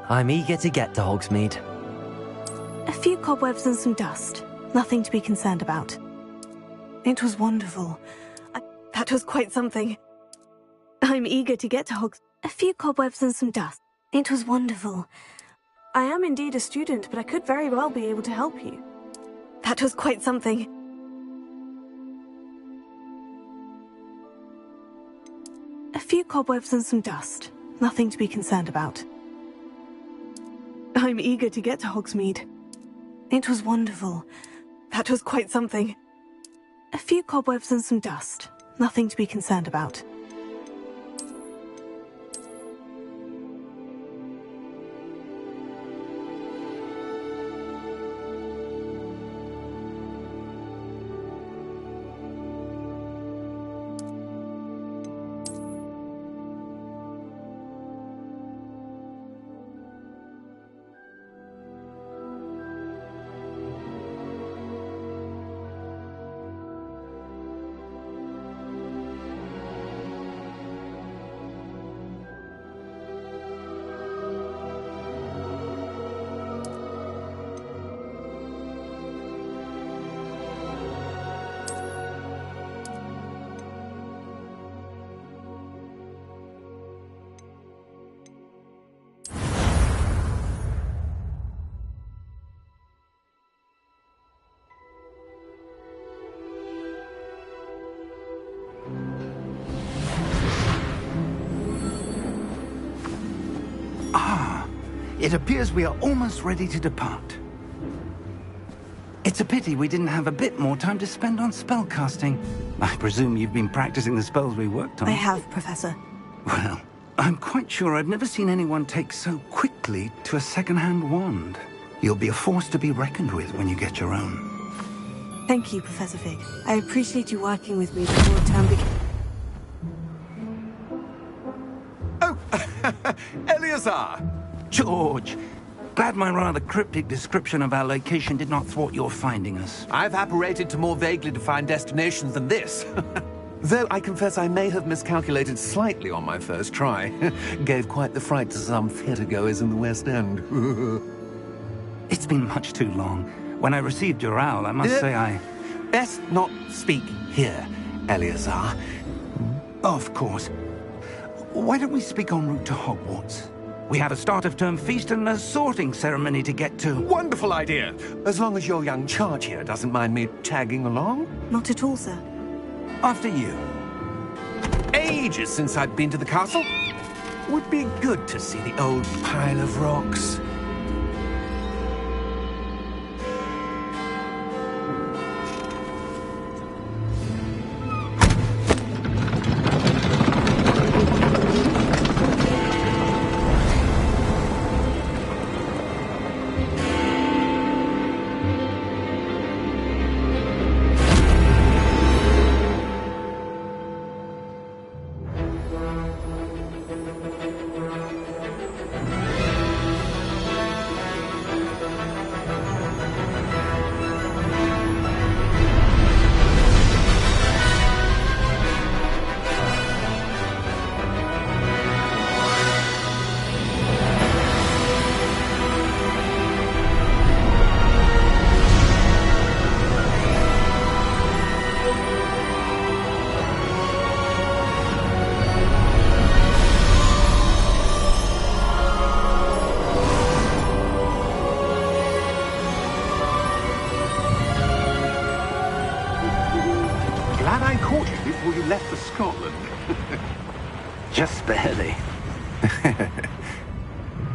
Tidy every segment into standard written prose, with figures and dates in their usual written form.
I'm eager to get to Hogsmeade. A few cobwebs and some dust. Nothing to be concerned about. It was wonderful. That was quite something. I'm eager to get to Hogsmeade. A few cobwebs and some dust. It was wonderful. I am indeed a student, but I could very well be able to help you. That was quite something. A few cobwebs and some dust. Nothing to be concerned about. I'm eager to get to Hogsmeade. It was wonderful. That was quite something. A few cobwebs and some dust. Nothing to be concerned about. It appears we are almost ready to depart. It's a pity we didn't have a bit more time to spend on spellcasting. I presume you've been practicing the spells we worked on. I have, Professor. Well, I'm quite sure I've never seen anyone take so quickly to a second-hand wand. You'll be a force to be reckoned with when you get your own. Thank you, Professor Fig. I appreciate you working with me before the term begins. Oh, Eleazar! George, glad my rather cryptic description of our location did not thwart your finding us. I've apparated to more vaguely defined destinations than this. Though I confess I may have miscalculated slightly on my first try. Gave quite the fright to some theatregoers in the West End. It's been much too long. When I received your owl, I must say I... Best not speak here, Eleazar. Of course. Why don't we speak en route to Hogwarts? We have a start-of-term feast and a sorting ceremony to get to. Wonderful idea! As long as your young charge here doesn't mind me tagging along. Not at all, sir. After you. Ages since I'd been to the castle. Would be good to see the old pile of rocks. Glad I caught you before you left for Scotland. Just barely.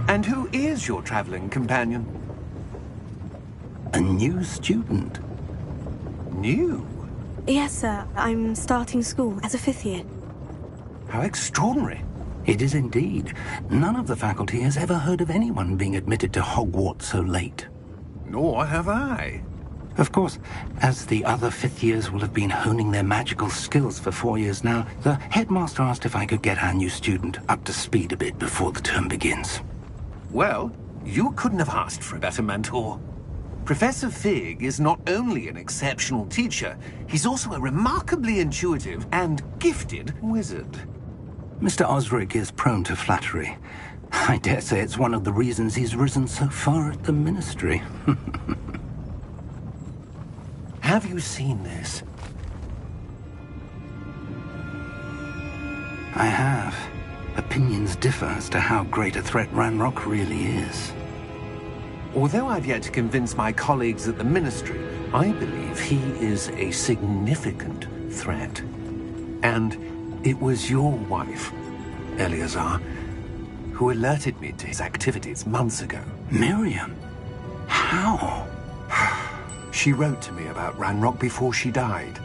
And who is your traveling companion? A new student. New? Yes, sir. I'm starting school as a 5th year. How extraordinary. It is indeed. None of the faculty has ever heard of anyone being admitted to Hogwarts so late. Nor have I. Of course, as the other 5th years will have been honing their magical skills for 4 years now, the headmaster asked if I could get our new student up to speed a bit before the term begins. Well, you couldn't have asked for a better mentor. Professor Fig is not only an exceptional teacher, he's also a remarkably intuitive and gifted wizard. Mr. Osric is prone to flattery, I dare say it's one of the reasons he's risen so far at the Ministry. Have you seen this? I have. Opinions differ as to how great a threat Ranrock really is. Although I've yet to convince my colleagues at the Ministry, I believe he is a significant threat. And it was your wife, Eleazar, who alerted me to his activities months ago. Miriam? How? She wrote to me about Ranrock before she died,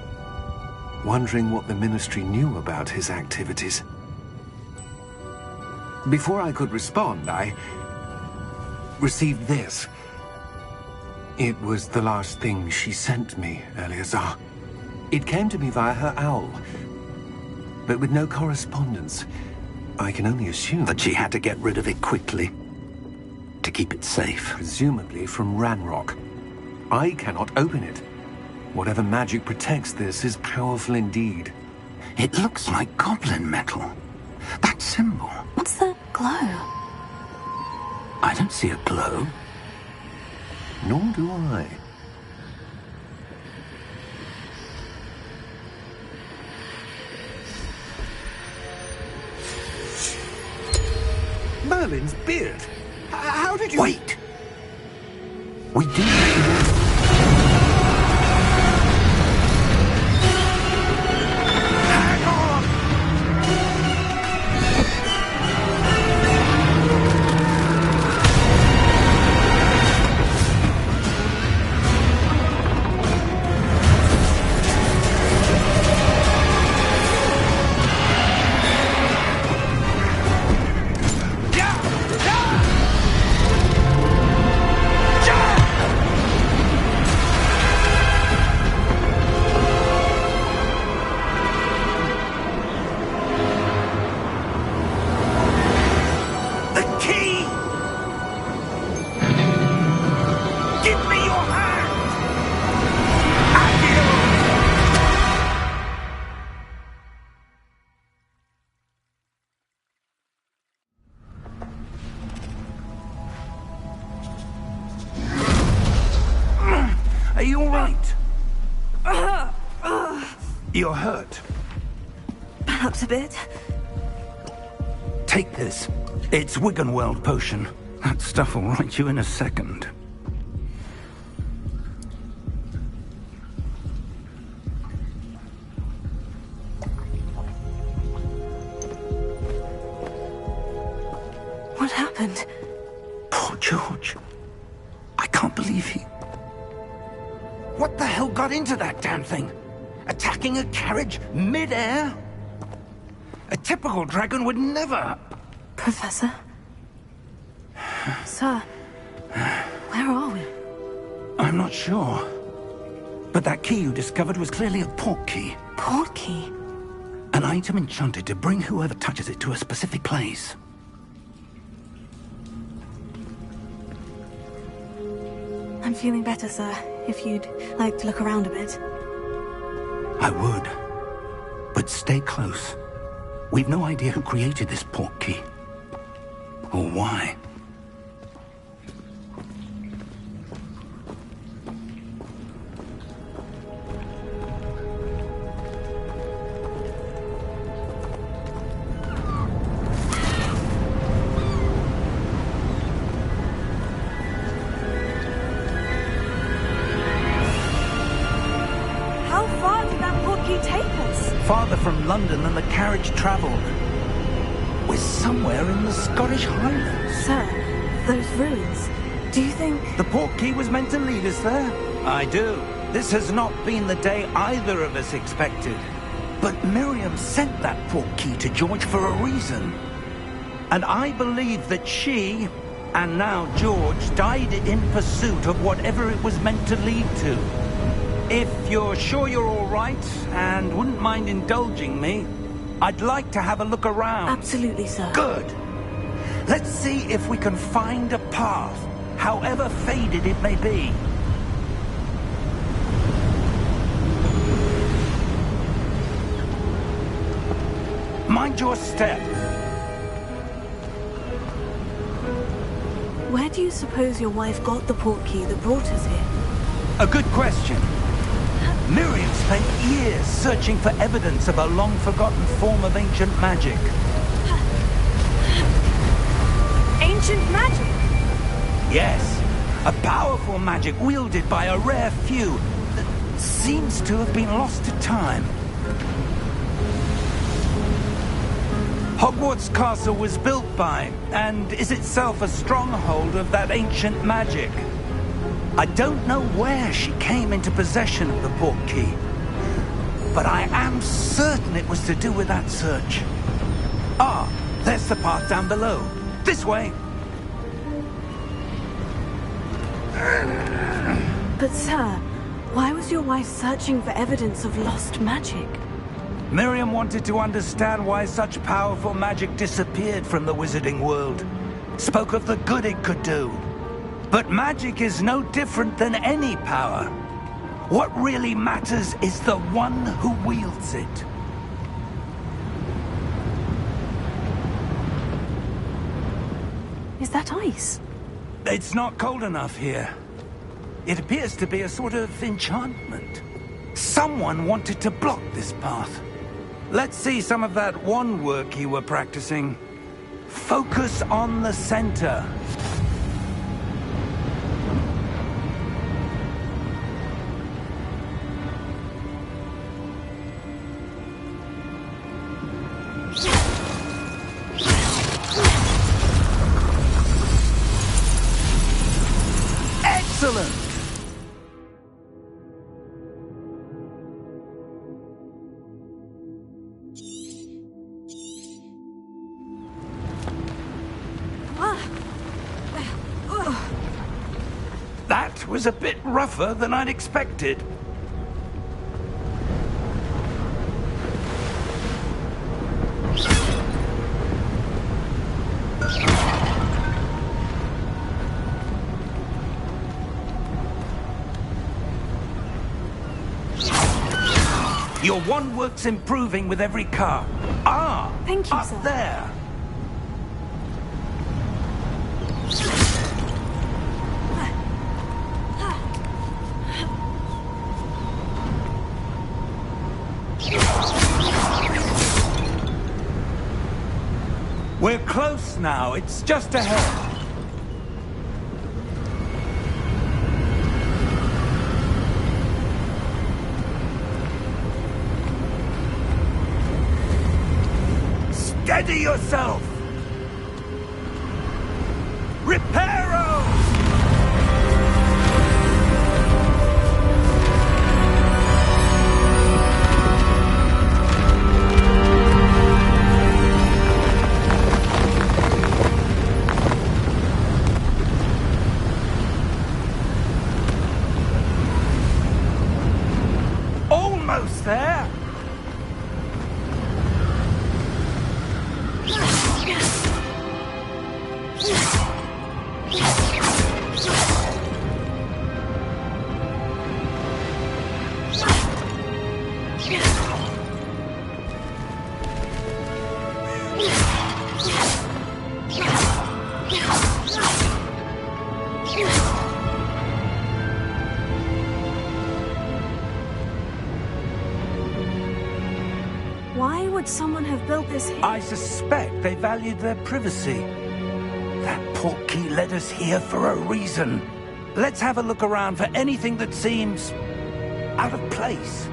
wondering what the Ministry knew about his activities. Before I could respond, I received this. It was the last thing she sent me, Eleazar. It came to me via her owl, but with no correspondence. I can only assume That she had to get rid of it quickly, to keep it safe. presumably from Ranrock. I cannot open it. Whatever magic protects this is powerful indeed. It looks like goblin metal. That symbol. What's that glow? I don't see a glow. Nor do I. Merlin's beard. How did you... Wait! We do... Are you all right? You're hurt. Perhaps a bit. Take this. It's Wiggenweld potion. That stuff will right you in a second. What happened? Poor George. I can't believe he... What the hell got into that damn thing? Attacking a carriage mid-air? A typical dragon would never... Professor? Sir, where are we? I'm not sure. But that key you discovered was clearly a port key. Port key? An item enchanted to bring whoever touches it to a specific place. I'm feeling better, sir. If you'd like to look around a bit. I would. But stay close. We've no idea who created this port key. Or why. How far did that port key take us? Farther from London than the carriage travelled. We're somewhere in the Scottish Highlands. Sir, those ruins. Do you think... The port key was meant to lead us there? I do. This has not been the day either of us expected. But Miriam sent that port key to George for a reason. And I believe that she, and now George, died in pursuit of whatever it was meant to lead to. If you're sure you're all right, and wouldn't mind indulging me, I'd like to have a look around. Absolutely, sir. Good. Let's see if we can find a path, however faded it may be. Mind your step. Where do you suppose your wife got the portkey that brought us here? A good question. Miriam spent years searching for evidence of a long-forgotten form of ancient magic. Ancient magic? Yes, a powerful magic wielded by a rare few that seems to have been lost to time. Hogwarts Castle was built by, and is itself a stronghold of that ancient magic. I don't know where she came into possession of the portkey, but I am certain it was to do with that search. Ah, there's the path down below. This way. But sir, why was your wife searching for evidence of lost magic? Miriam wanted to understand why such powerful magic disappeared from the wizarding world. Spoke of the good it could do. But magic is no different than any power. What really matters is the one who wields it. Is that ice? It's not cold enough here. It appears to be a sort of enchantment. Someone wanted to block this path. Let's see some of that wand work you were practicing. Focus on the center. Excellent! That was a bit rougher than I'd expected. Your wand work's improving with every car. Ah! Thank you, up sir. There! We're close now. It's just ahead. Steady yourself! Reparo! Almost there! Why would someone have built this here? I suspect they valued their privacy. That portkey led us here for a reason. Let's have a look around for anything that seems out of place.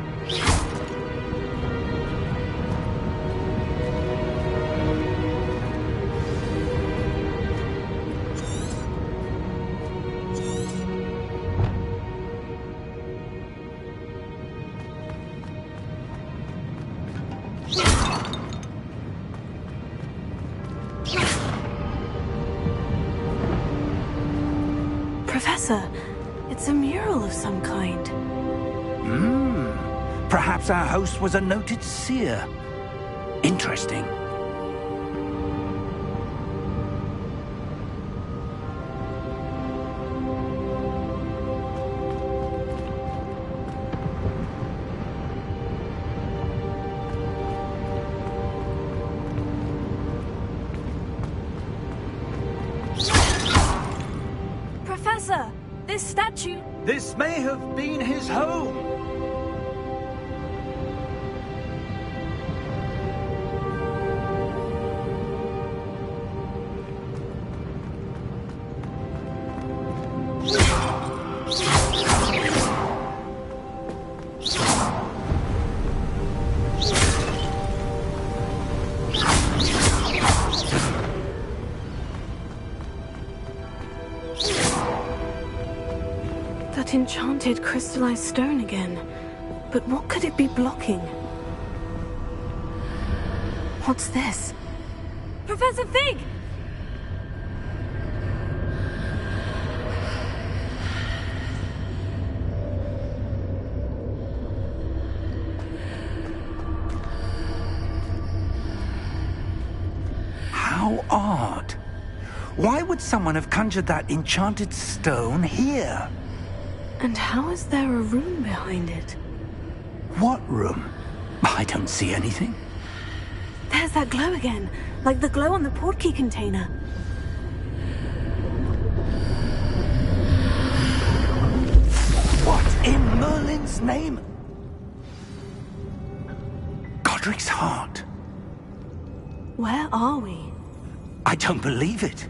Professor, it's a mural of some kind. Perhaps our host was a noted seer. Interesting. this statue. This may have been his home. That enchanted crystallized stone again. But what could it be blocking? What's this? Professor Fig! How odd. Why would someone have conjured that enchanted stone here? And how is there a room behind it? What room? I don't see anything. There's that glow again, like the glow on the portkey container. What in Merlin's name? Godric's heart. Where are we? I don't believe it.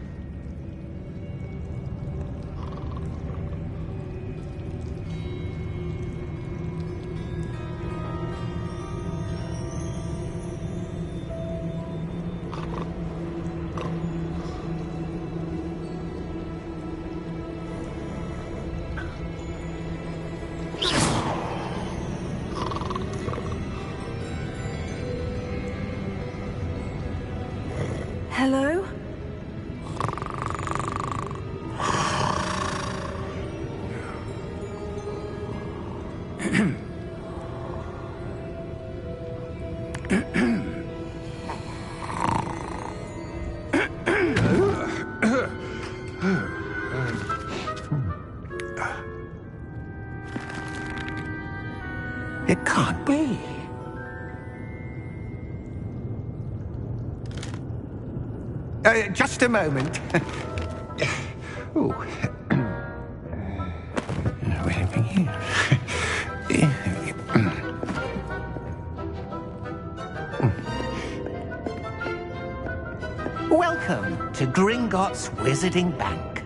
Hello? It can't be. Just a moment. Oh. Anything here? Welcome to Gringotts Wizarding Bank.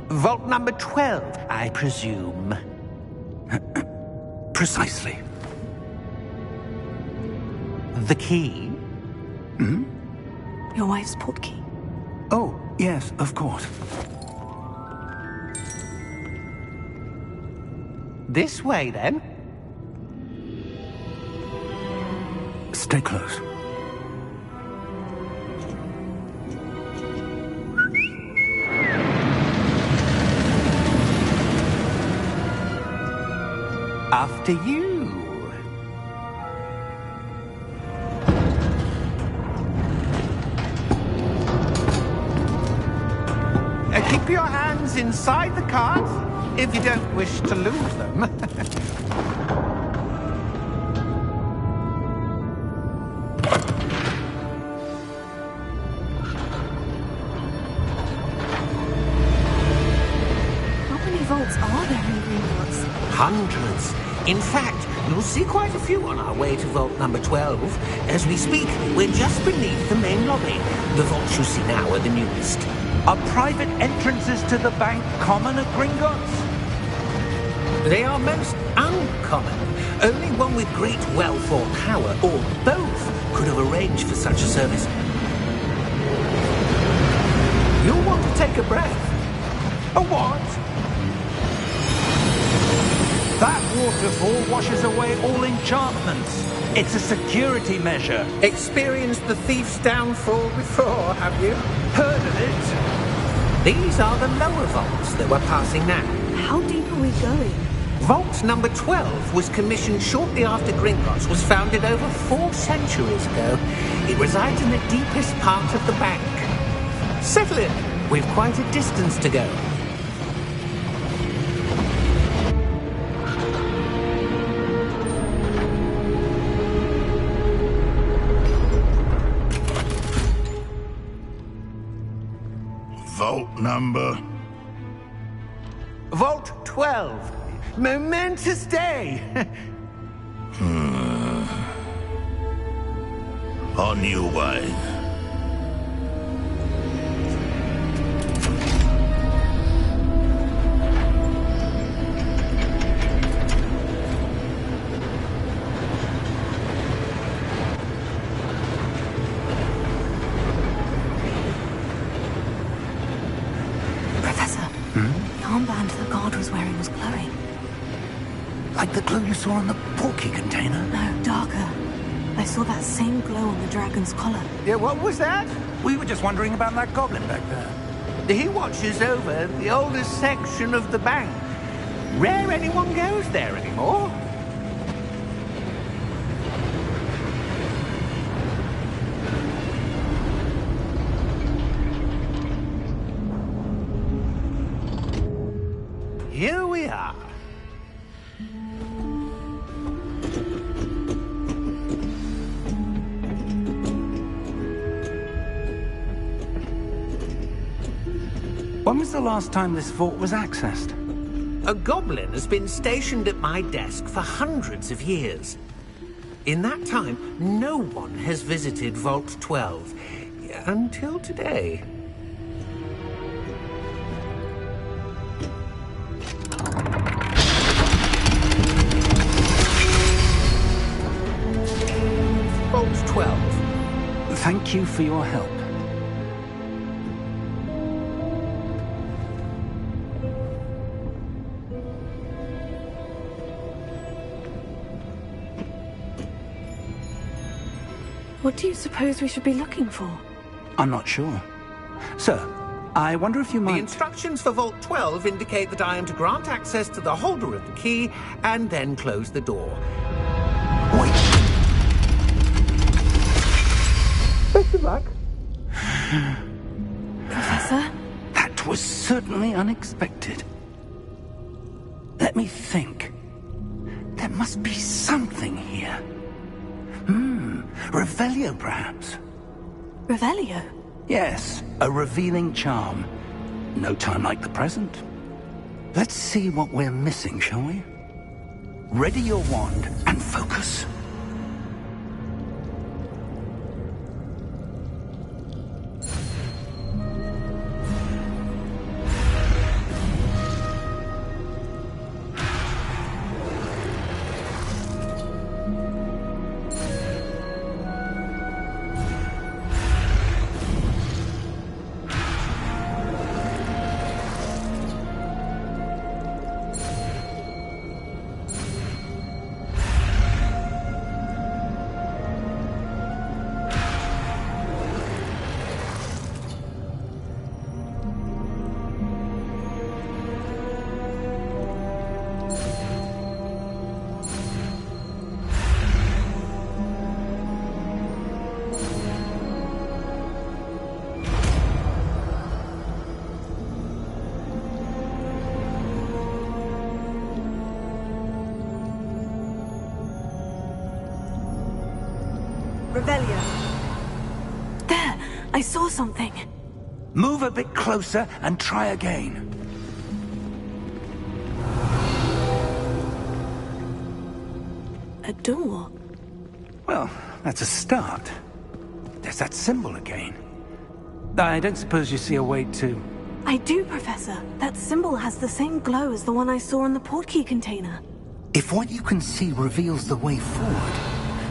Vault number 12, I presume. Precisely. The key? Your wife's portkey. Oh, yes, of course. This way, then. Stay close. After you. Keep your hands inside the cart if you don't wish to lose them. How many vaults are there in Gringotts? Hundreds. In fact, you'll see quite a few on our way to vault number 12. As we speak, we're just beneath the main lobby. The vaults you see now are the newest. Are private entrances to the bank common at Gringotts? They are most uncommon. Only one with great wealth or power, or both, could have arranged for such a service. You'll want to take a breath. A what? That waterfall washes away all enchantments. It's a security measure. Experienced the thief's downfall before, have you? Heard of it? These are the lower vaults that we're passing now. How deep are we going? Vault number 12 was commissioned shortly after Gringotts was founded over 4 centuries ago. It resides in the deepest part of the bank. Settle in. We've quite a distance to go. Vault number Vault 12. Momentous day. On new wine. Professor, the armband the guard was wearing was glowing. Like the glow you saw on the porky container? No, darker. I saw that same glow on the dragon's collar. Yeah, what was that? We were just wondering about that goblin back there. He watches over the oldest section of the bank. Rare anyone goes there anymore. Here we are. When was the last time this vault was accessed? A goblin has been stationed at my desk for hundreds of years. In that time, no one has visited Vault 12 until today. Vault 12. Thank you for your help. What do you suppose we should be looking for? I'm not sure. Sir, I wonder if you The might... instructions for Vault 12 indicate that I am to grant access to the holder of the key and then close the door. Wait. Best of luck. Professor? That was certainly unexpected. Let me think. There must be something here. Revelio, perhaps? Revelio? Yes, a revealing charm. No time like the present. Let's see what we're missing, shall we? Ready your wand and focus. Revelio. There! I saw something. Move a bit closer and try again. A door. Well, that's a start. There's that symbol again. I don't suppose you see a way to... I do, Professor. That symbol has the same glow as the one I saw in the portkey container. If what you can see reveals the way forward,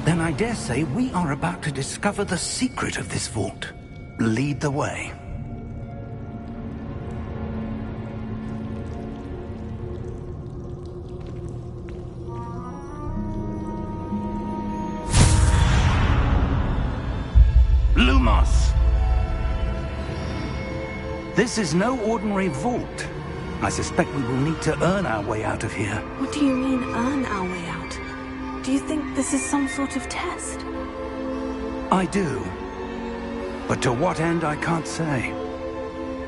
then I dare say we are about to discover the secret of this vault. Lead the way. Lumos! This is no ordinary vault. I suspect we will need to earn our way out of here. What do you mean, earn our way out? Do you think this is some sort of test? I do. But to what end, I can't say.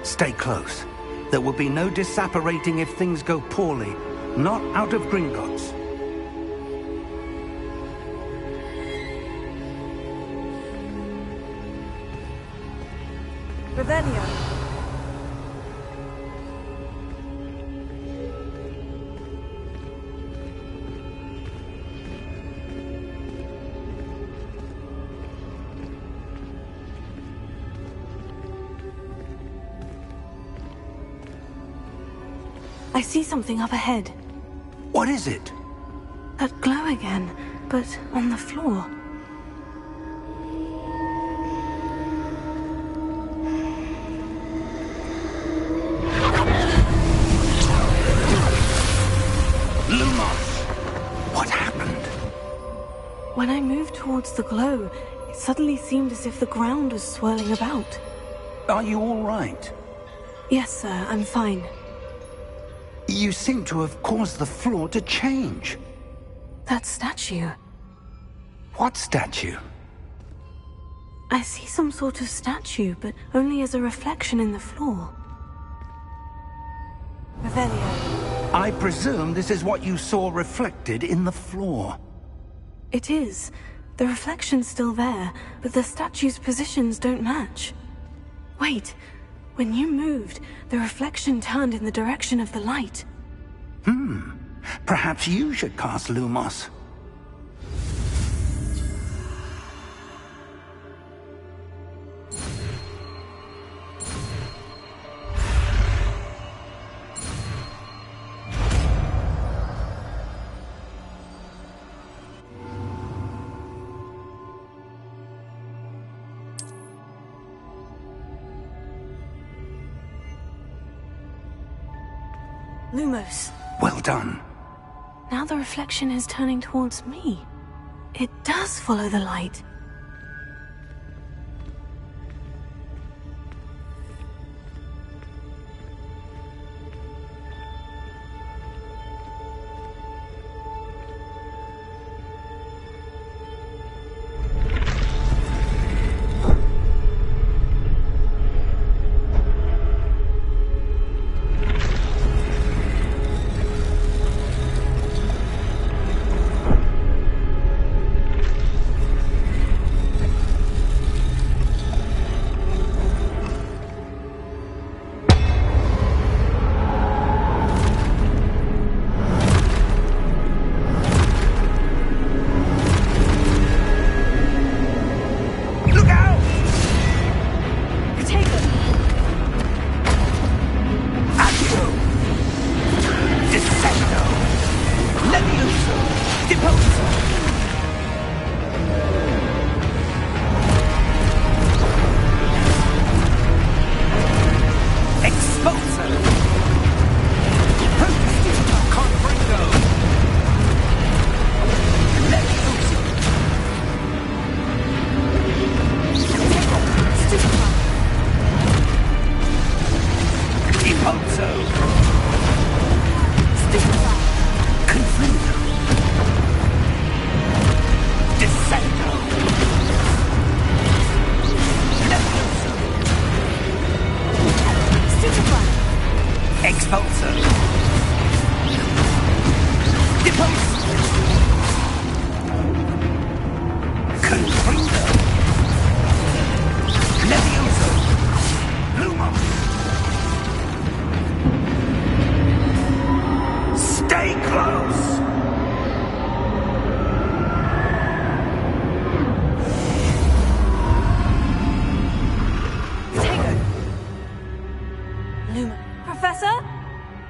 Stay close. There will be no disapparating if things go poorly. Not out of Gringotts. Revelio. I see something up ahead. What is it? That glow again, but on the floor. Lumos! What happened? When I moved towards the glow, it suddenly seemed as if the ground was swirling about. Are you all right? Yes, sir, I'm fine. You seem to have caused the floor to change. That statue. What statue? I see some sort of statue, but only as a reflection in the floor. Revelio. I presume this is what you saw reflected in the floor. It is. The reflection's still there, but the statue's positions don't match. Wait. When you moved, the reflection turned in the direction of the light. Perhaps you should cast Lumos. Lumos. Well done. Now the reflection is turning towards me. It does follow the light.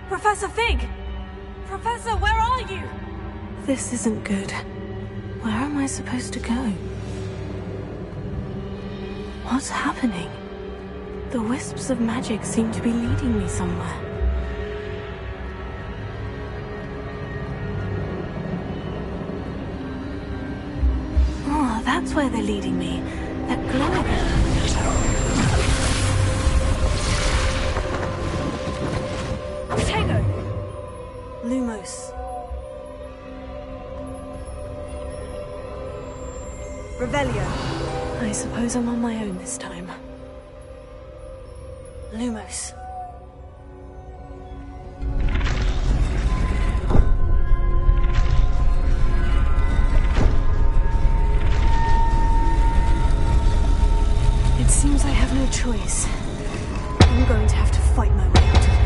Professor Fig! Professor, where are you? This isn't good. Where am I supposed to go? What's happening? The wisps of magic seem to be leading me somewhere. Oh, that's where they're leading me. That glow again. Lumos. Revelio. I suppose I'm on my own this time. Lumos. It seems I have no choice. I'm going to have to fight my way out of here.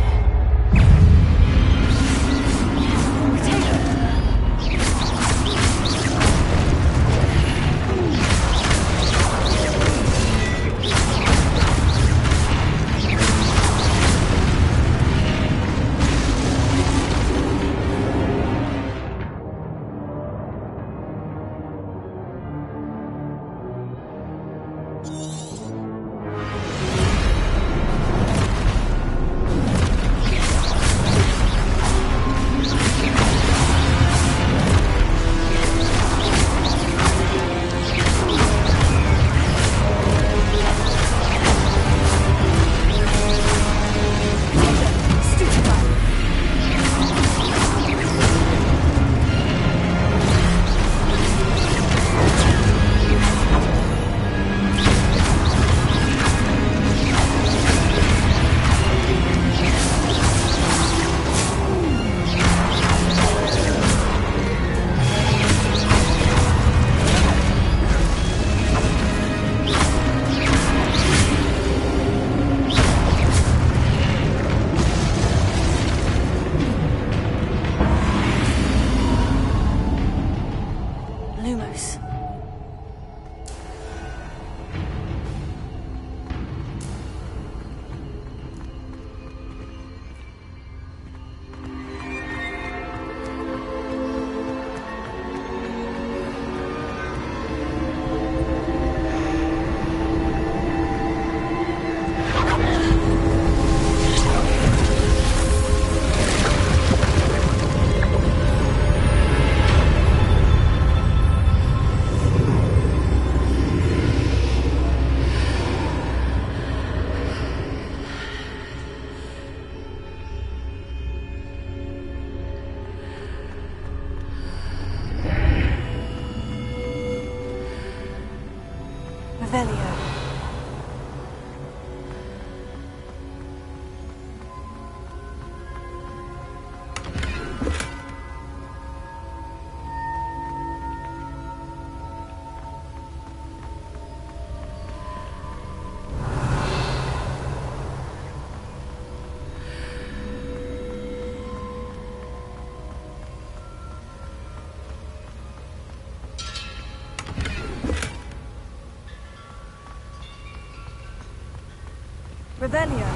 Revelio. Revelio.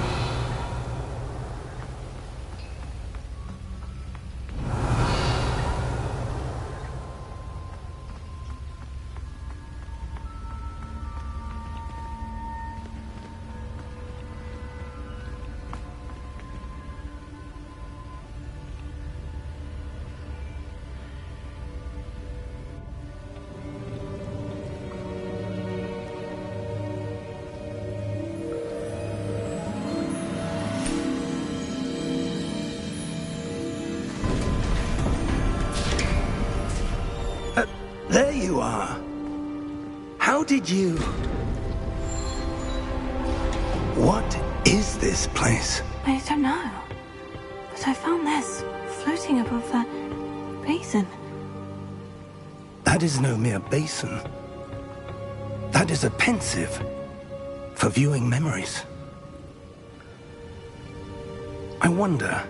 There you are. How did you... What is this place? I don't know. But I found this floating above that basin. That is no mere basin. That is a pensive for viewing memories. I wonder...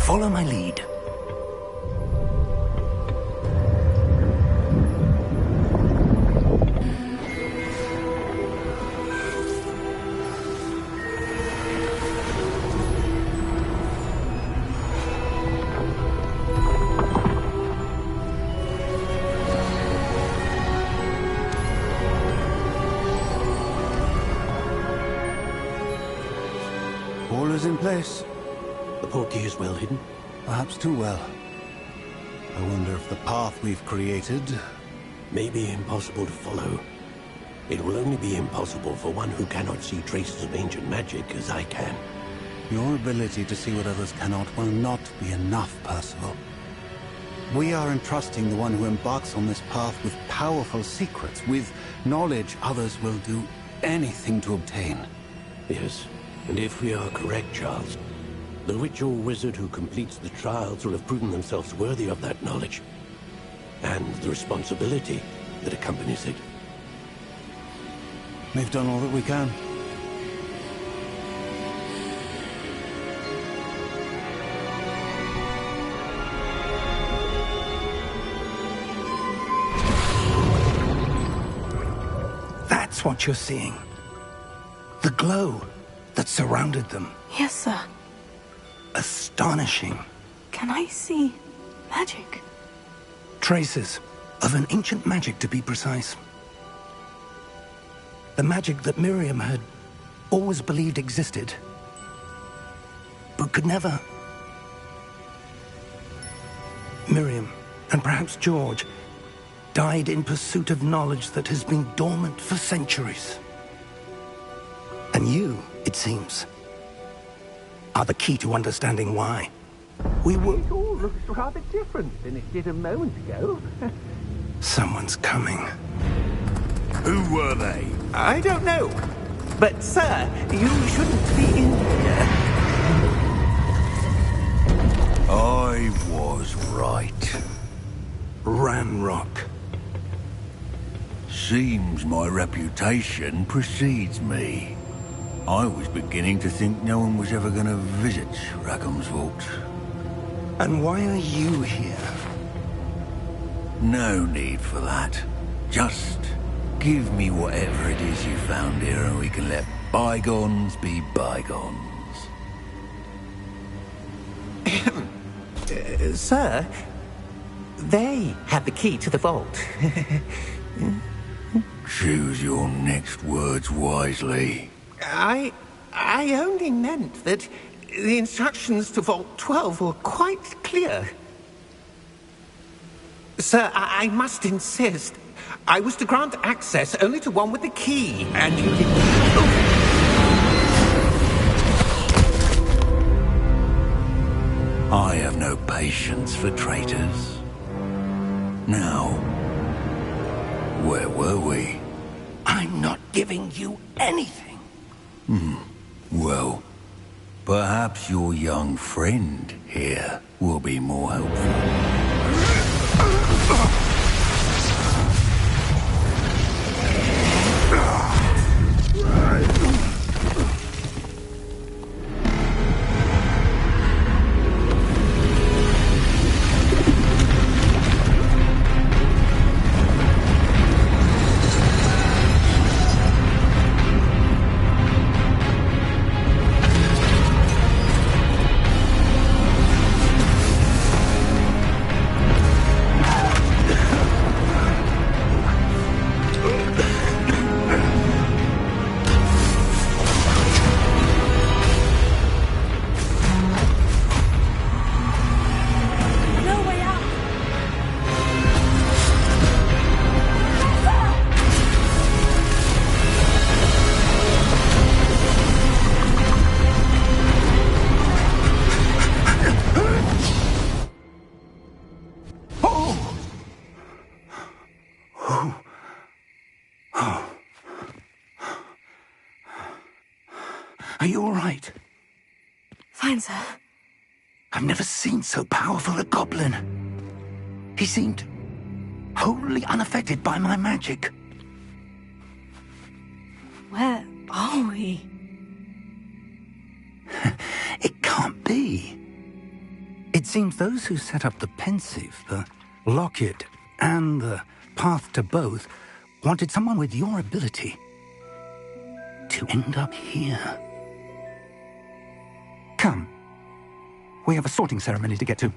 Follow my lead. All is in place. The portkey is well hidden. Perhaps too well. I wonder if the path we've created... May be impossible to follow. It will only be impossible for one who cannot see traces of ancient magic as I can. Your ability to see what others cannot will not be enough, Percival. We are entrusting the one who embarks on this path with powerful secrets, with knowledge others will do anything to obtain. Yes, and if we are correct, Charles, the witch or wizard who completes the trials will have proven themselves worthy of that knowledge, and the responsibility that accompanies it. We've done all that we can. That's what you're seeing. The glow that surrounded them. Yes, sir. Astonishing. Can I see magic? Traces of an ancient magic, to be precise. The magic that Miriam had always believed existed, but could never. Miriam, and perhaps George, died in pursuit of knowledge that has been dormant for centuries. And you, it seems, are the key to understanding why. We were... It all looks rather different than it did a moment ago. Someone's coming. Who were they? I don't know. But, sir, you shouldn't be in here. I was right. Ranrock. Seems my reputation precedes me. I was beginning to think no one was ever going to visit Rackham's vault. And why are you here? No need for that. Just give me whatever it is you found here and we can let bygones be bygones. Sir, they had the key to the vault. Choose your next words wisely. I only meant that the instructions to Vault 12 were quite clear. Sir, I must insist. I was to grant access only to one with the key, and you did... I have no patience for traitors. Now, where were we? I'm not giving you anything. Well, perhaps your young friend here will be more helpful. No way out! Are you all right? Fine, sir. I've never seen so powerful a goblin. He seemed wholly unaffected by my magic. Where are we? It can't be. It seems those who set up the pensive, the locket, and the path to both wanted someone with your ability to end up here. Come. We have a sorting ceremony to get to.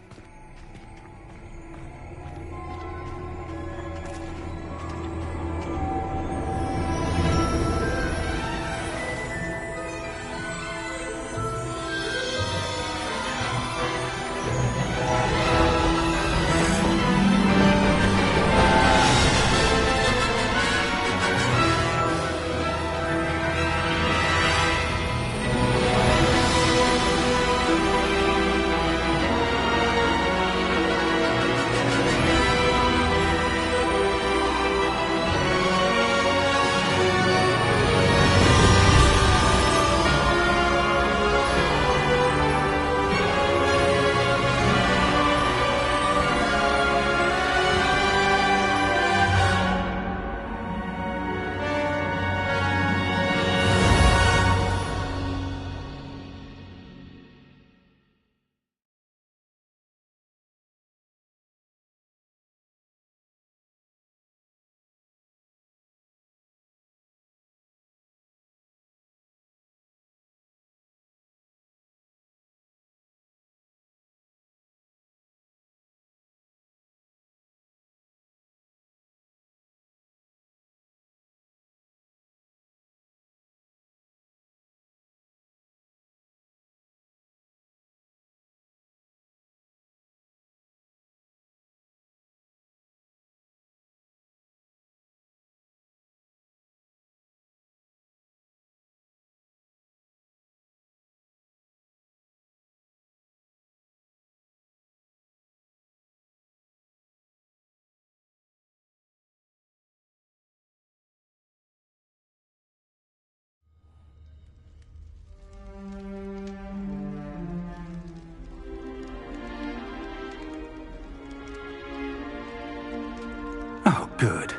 Oh, good.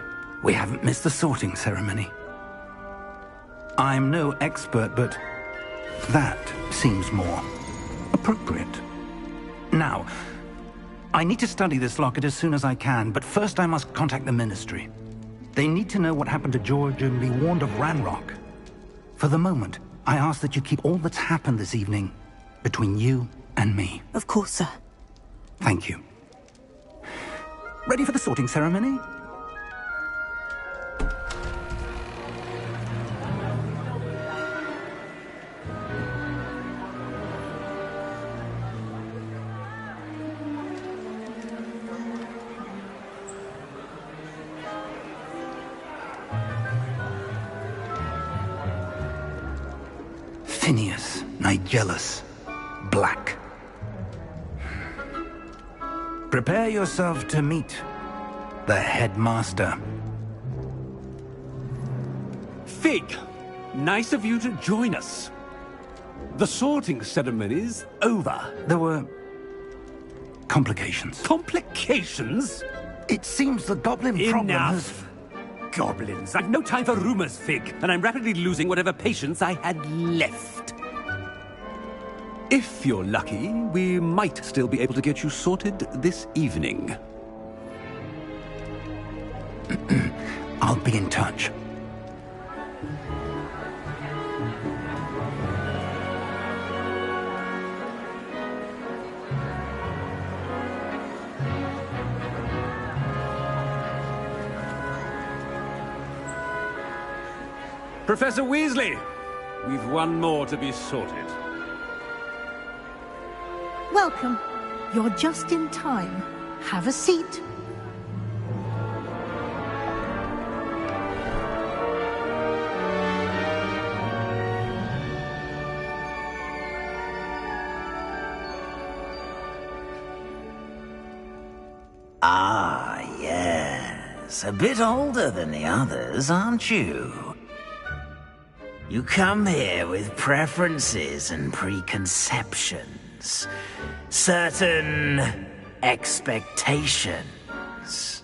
We haven't missed the sorting ceremony. I'm no expert, but that seems more appropriate. Now, I need to study this locket as soon as I can, but first I must contact the Ministry. They need to know what happened to George and be warned of Ranrock. For the moment, I ask that you keep all that's happened this evening between you and me. Of course, sir. Thank you. Ready for the sorting ceremony? Tinius, Nigellus, Black. Prepare yourself to meet the headmaster. Fig, nice of you to join us. The sorting ceremony's over. There were complications. Complications? It seems the goblin problem has... Enough! Goblins. I've no time for rumors, Fig, and I'm rapidly losing whatever patience I had left. If you're lucky, we might still be able to get you sorted this evening. I'll be in touch. Professor Weasley, we've one more to be sorted. Welcome. You're just in time. Have a seat. Ah, yes. A bit older than the others, aren't you? You come here with preferences and preconceptions. Certain expectations.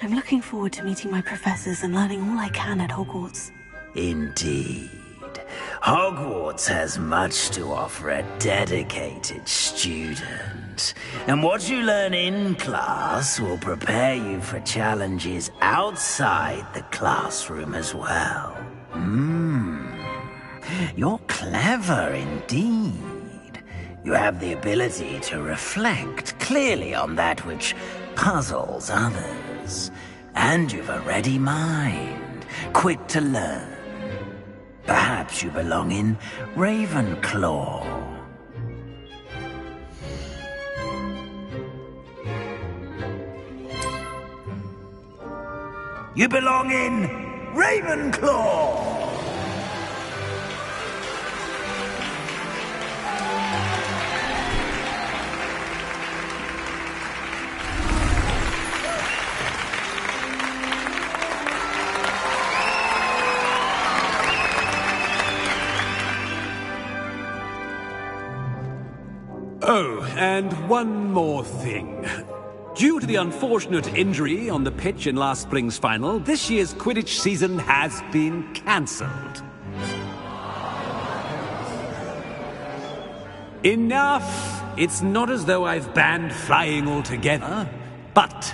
I'm looking forward to meeting my professors and learning all I can at Hogwarts. Indeed. Hogwarts has much to offer a dedicated student. And what you learn in class will prepare you for challenges outside the classroom as well. You're clever indeed. You have the ability to reflect clearly on that which puzzles others. And you've a ready mind, quick to learn. Perhaps you belong in Ravenclaw. You belong in Ravenclaw! Oh, and one more thing. Due to the unfortunate injury on the pitch in last spring's final, this year's Quidditch season has been cancelled. Enough! It's not as though I've banned flying altogether, but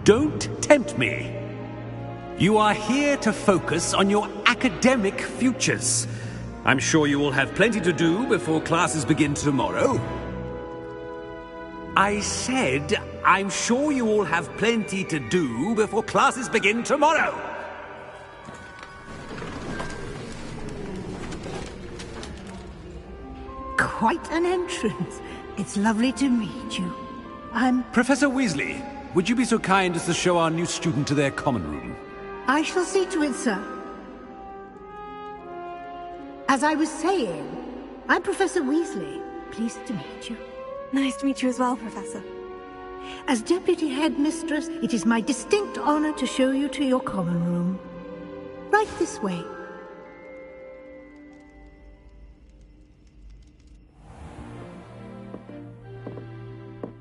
don't tempt me. You are here to focus on your academic futures. I'm sure you will have plenty to do before classes begin tomorrow. I said, I'm sure you all have plenty to do before classes begin tomorrow. Quite an entrance. It's lovely to meet you. Professor Weasley, would you be so kind as to show our new student to their common room? I shall see to it, sir. As I was saying, I'm Professor Weasley. Pleased to meet you. Nice to meet you as well, Professor. As Deputy Headmistress, it is my distinct honor to show you to your common room. Right this way.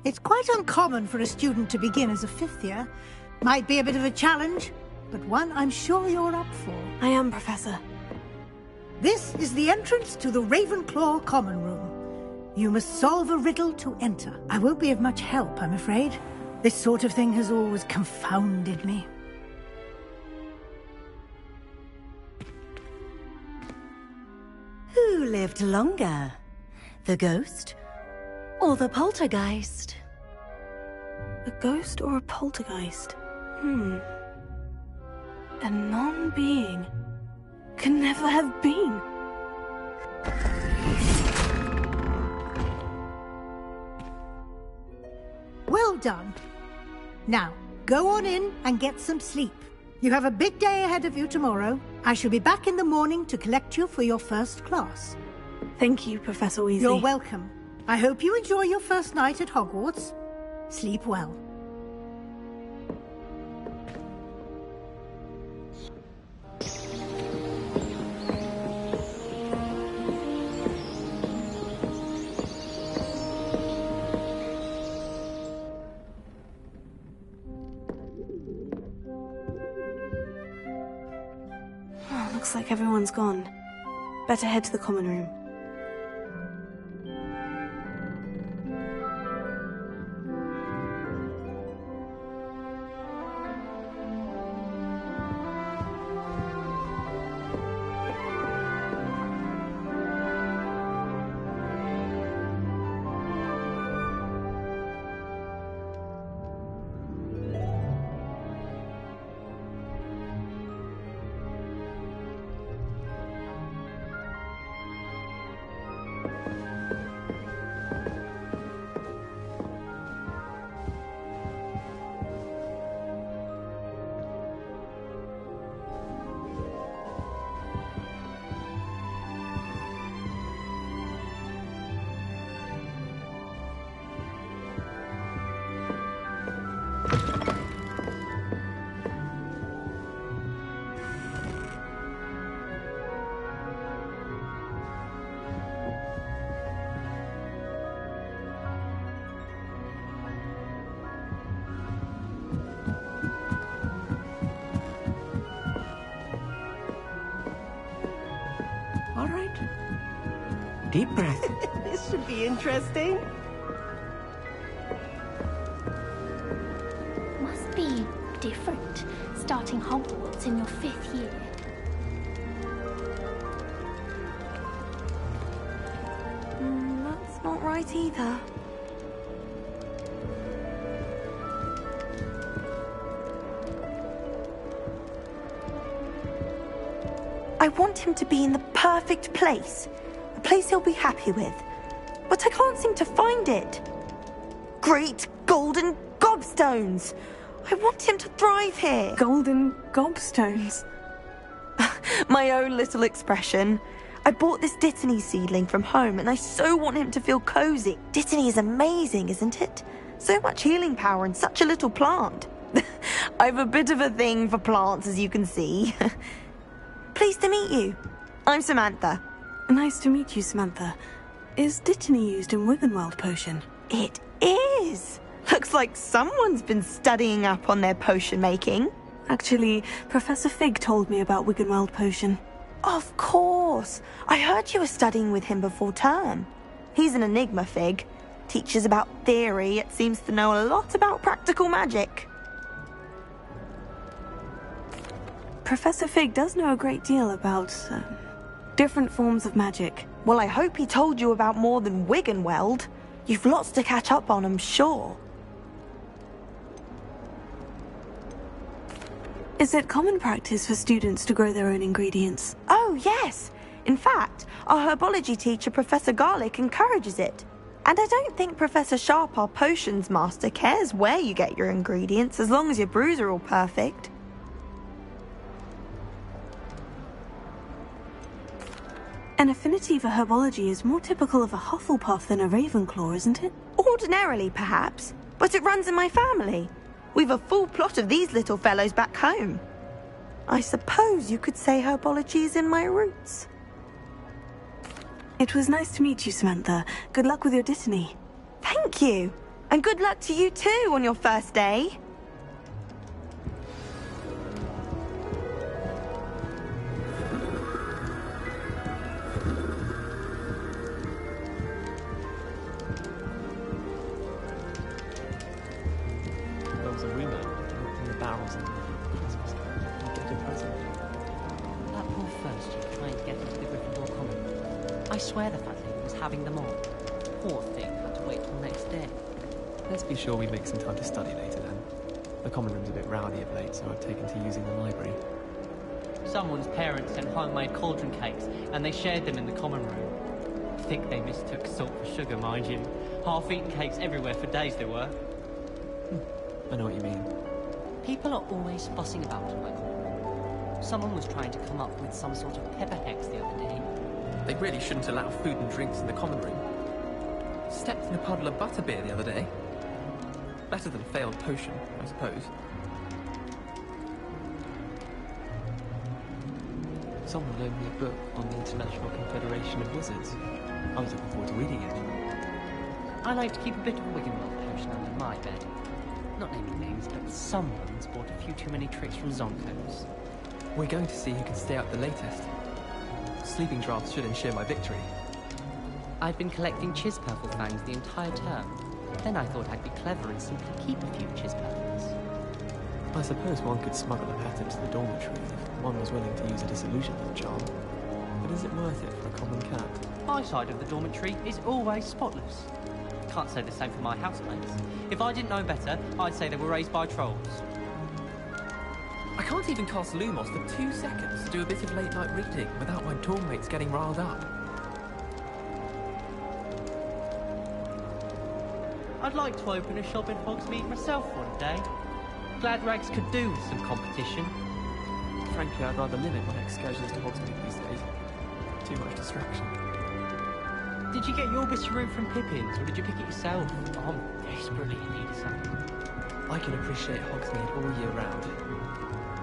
It's quite uncommon for a student to begin as a fifth year. Might be a bit of a challenge, but one I'm sure you're up for. I am, Professor. This is the entrance to the Ravenclaw common room. You must solve a riddle to enter. I won't be of much help, I'm afraid. This sort of thing has always confounded me. Who lived longer? The ghost or the poltergeist? A ghost or a poltergeist? A non-being can never have been. done. Now, go on in and get some sleep. You have a big day ahead of you tomorrow. I shall be back in the morning to collect you for your first class. Thank you, Professor Weasley. You're welcome. I hope you enjoy your first night at Hogwarts. Sleep well. Looks like everyone's gone. Better head to the common room. All right. Deep breath. This should be interesting. Must be different, starting Hogwarts in your 5th year. That's not right either. I want him to be in the perfect place. A place he'll be happy with. But I can't seem to find it. Great golden gobstones! I want him to thrive here. Golden gobstones? My own little expression. I bought this Dittany seedling from home and I so want him to feel cozy. Dittany is amazing, isn't it? So much healing power in such a little plant. I've a bit of a thing for plants, as you can see. Pleased to meet you. I'm Samantha. Nice to meet you, Samantha. Is Dittany used in Wiggenweld potion? It is! Looks like someone's been studying up on their potion making. Actually, Professor Fig told me about Wiggenweld potion. Of course! I heard you were studying with him before term. He's an enigma, Fig. Teaches about theory, yet seems to know a lot about practical magic. Professor Fig does know a great deal about different forms of magic. Well, I hope he told you about more than Wiggenweld. You've lots to catch up on, I'm sure. Is it common practice for students to grow their own ingredients? Oh, yes. In fact, our herbology teacher, Professor Garlick, encourages it. And I don't think Professor Sharp, our potions master, cares where you get your ingredients, as long as your brews are all perfect. An affinity for herbology is more typical of a Hufflepuff than a Ravenclaw, isn't it? Ordinarily, perhaps, but it runs in my family. We've a full plot of these little fellows back home. I suppose you could say herbology is in my roots. It was nice to meet you, Samantha. Good luck with your Dittany. Thank you. And good luck to you too on your first day. There was a rumour in the barrels and get a present. That poor first year trying to get into the Gryffindor Common. I swear the fat lady was having them all. Poor thing had to wait till next day. Let's be sure we make some time to study later then. The common room's a bit rowdy of late, so I've taken to using the library. Someone's parents sent homemade cauldron cakes, and they shared them in the common room. I think they mistook salt for sugar, mind you. Half-eaten cakes everywhere for days there were. I know what you mean. People are always fussing about in my common. Someone was trying to come up with some sort of pepper hex the other day. They really shouldn't allow food and drinks in the common room. Stepped in a puddle of butterbeer the other day. Better than failed potion, I suppose. Someone loaned me a book on the International Confederation of Wizards. I was looking forward to reading it. I like to keep a bit of a Wiggenweld potion under my bed. Not naming names, but someone's bought a few too many tricks from Zonko's. We're going to see who can stay up the latest. Sleeping drafts should ensure my victory. I've been collecting Chiz-Purple fangs the entire term. Then I thought I'd be clever and simply keep a few Chiz-Purples. I suppose one could smuggle a pet into the dormitory if one was willing to use a disillusionment charm. But is it worth it for a common cat? My side of the dormitory is always spotless. Can't say the same for my housemates. If I didn't know better, I'd say they were raised by trolls. I can't even cast Lumos for 2 seconds to do a bit of late-night reading without my dormmates getting riled up. I'd like to open a shop in Hogsmeade myself one day. Glad Rags could do with some competition. Frankly, I'd rather limit my excursions to Hogsmeade these days. Too much distraction. Did you get your Bisharoo from Pippin's, or did you pick it yourself? I'm desperately in need of something. I can appreciate Hogsmeade all year round,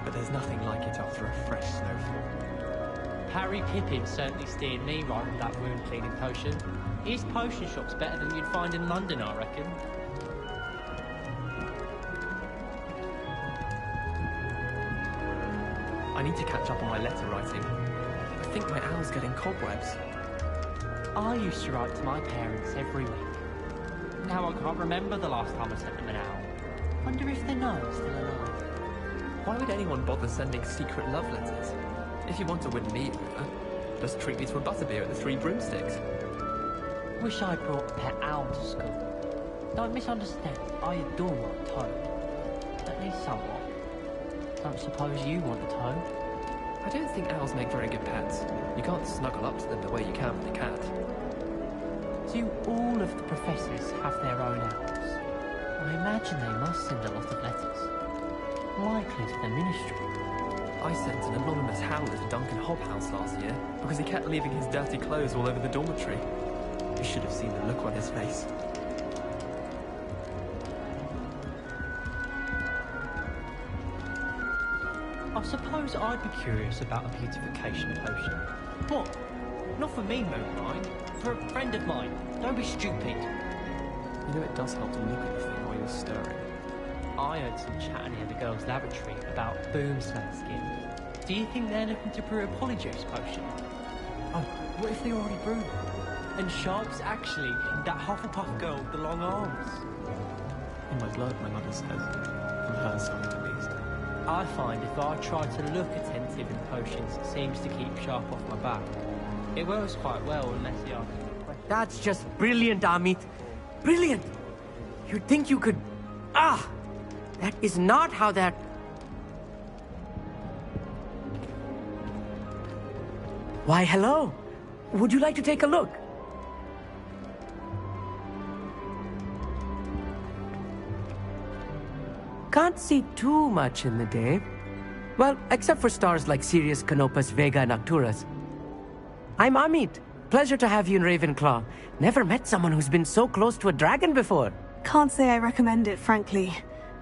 but there's nothing like it after a fresh snowfall. Harry Pippin certainly steered me right with that wound cleaning potion. His potion shop's better than you'd find in London, I reckon. I need to catch up on my letter writing. I think my owl's getting cobwebs. I used to write to my parents every week. Now I can't remember the last time I sent them an owl. Wonder if they know I'm still alive. Why would anyone bother sending secret love letters? If you want to win me over, just treat me to a butterbeer at the Three Broomsticks. Wish I brought a pet owl to school. Don't misunderstand, I adore my toad. At least somewhat. Don't suppose you want a toad? I don't think owls make very good pets. You can't snuggle up to them the way you can with a cat. Do all of the professors have their own owls? I imagine they must send a lot of letters. Likely to the ministry. I sent an anonymous howler to Duncan Hobhouse last year because he kept leaving his dirty clothes all over the dormitory. You should have seen the look on his face. I suppose I'd be curious about a beautification potion. What? Not for me, Moonlight. For a friend of mine. Don't be stupid. You know it does help to look at the thing while you're stirring. I heard some chat near the girls' lavatory about boomslang skin. Do you think they're looking to brew a polyjuice potion? Oh, what if they already brewed it? And Sharp's actually that Hufflepuff girl with the long arms. In my blood, my mother says. And her side at least. I find if I try to look attentive in potions, it seems to keep Sharp off my back. It works quite well unless you ask me a question. That's just brilliant, Amit. Brilliant! You'd think you could... Ah! That is not how that... Why, hello. Would you like to take a look? Can't see too much in the day. Well, except for stars like Sirius, Canopus, Vega, and Arcturus. I'm Amit. Pleasure to have you in Ravenclaw. Never met someone who's been so close to a dragon before. Can't say I recommend it, frankly.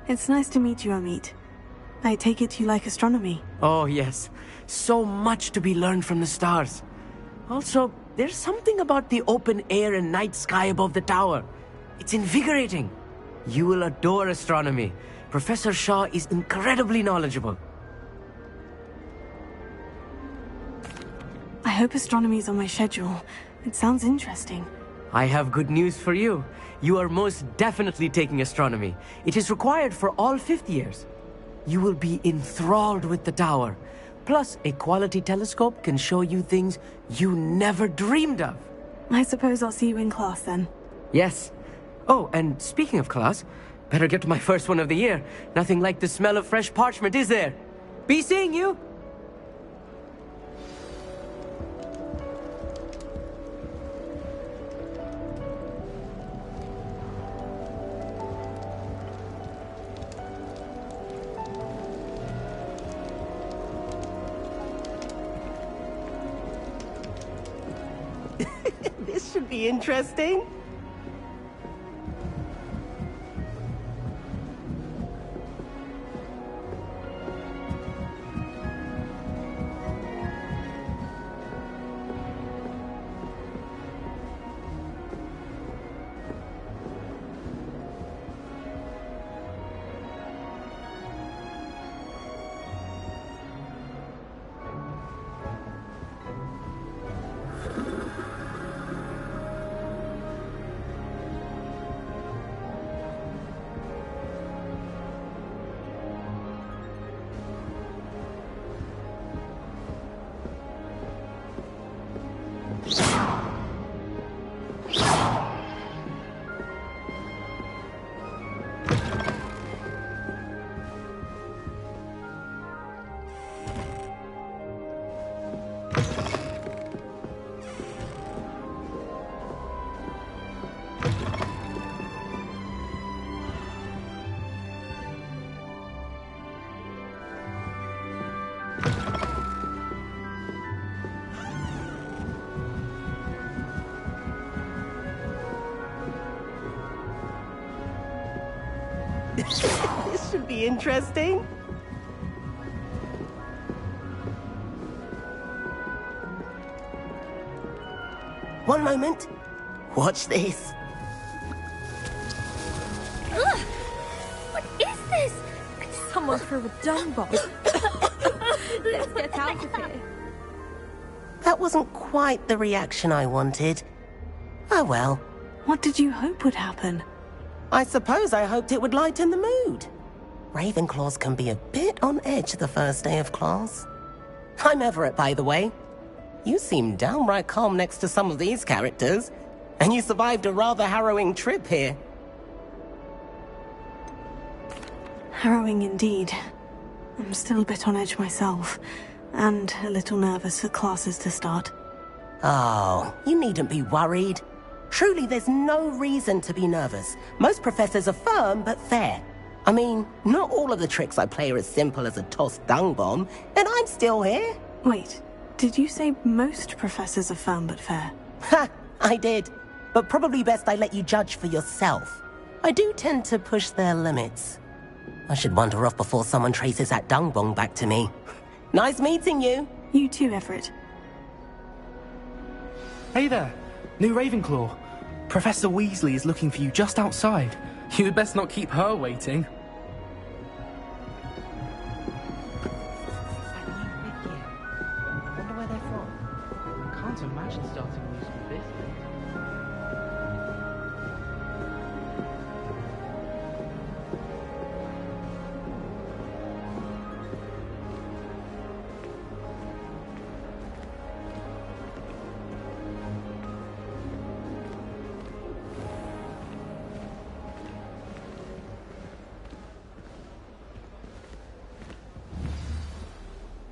It's nice to meet you, Amit. I take it you like astronomy. Oh, yes. So much to be learned from the stars. Also, there's something about the open air and night sky above the tower. It's invigorating. You will adore astronomy. Professor Shaw is incredibly knowledgeable. I hope astronomy's on my schedule. It sounds interesting. I have good news for you. You are most definitely taking astronomy. It is required for all 5th years. You will be enthralled with the tower. Plus, a quality telescope can show you things you never dreamed of. I suppose I'll see you in class then. Yes. Oh, and speaking of class, better get to my first one of the year. Nothing like the smell of fresh parchment, is there? Be seeing you! be interesting. This should be interesting. One moment. Watch this. Ugh! What is this? Someone threw a dung bomb. Let's get out of here. That wasn't quite the reaction I wanted. Oh well. What did you hope would happen? I suppose I hoped it would lighten the mood. Ravenclaws can be a bit on edge the first day of class. I'm Everett, by the way. You seem downright calm next to some of these characters, and you survived a rather harrowing trip here. Harrowing indeed. I'm still a bit on edge myself, and a little nervous for classes to start. Oh, you needn't be worried. Truly, there's no reason to be nervous. Most professors are firm but fair. I mean, not all of the tricks I play are as simple as a tossed dung bomb, and I'm still here. Wait, did you say most professors are firm but fair? Ha! I did. But probably best I let you judge for yourself. I do tend to push their limits. I should wander off before someone traces that dung bomb back to me. Nice meeting you. You too, Everett. Hey there. New Ravenclaw. Professor Weasley is looking for you just outside. You'd best not keep her waiting. I wonder where they're from. Can't imagine starting a new school this late.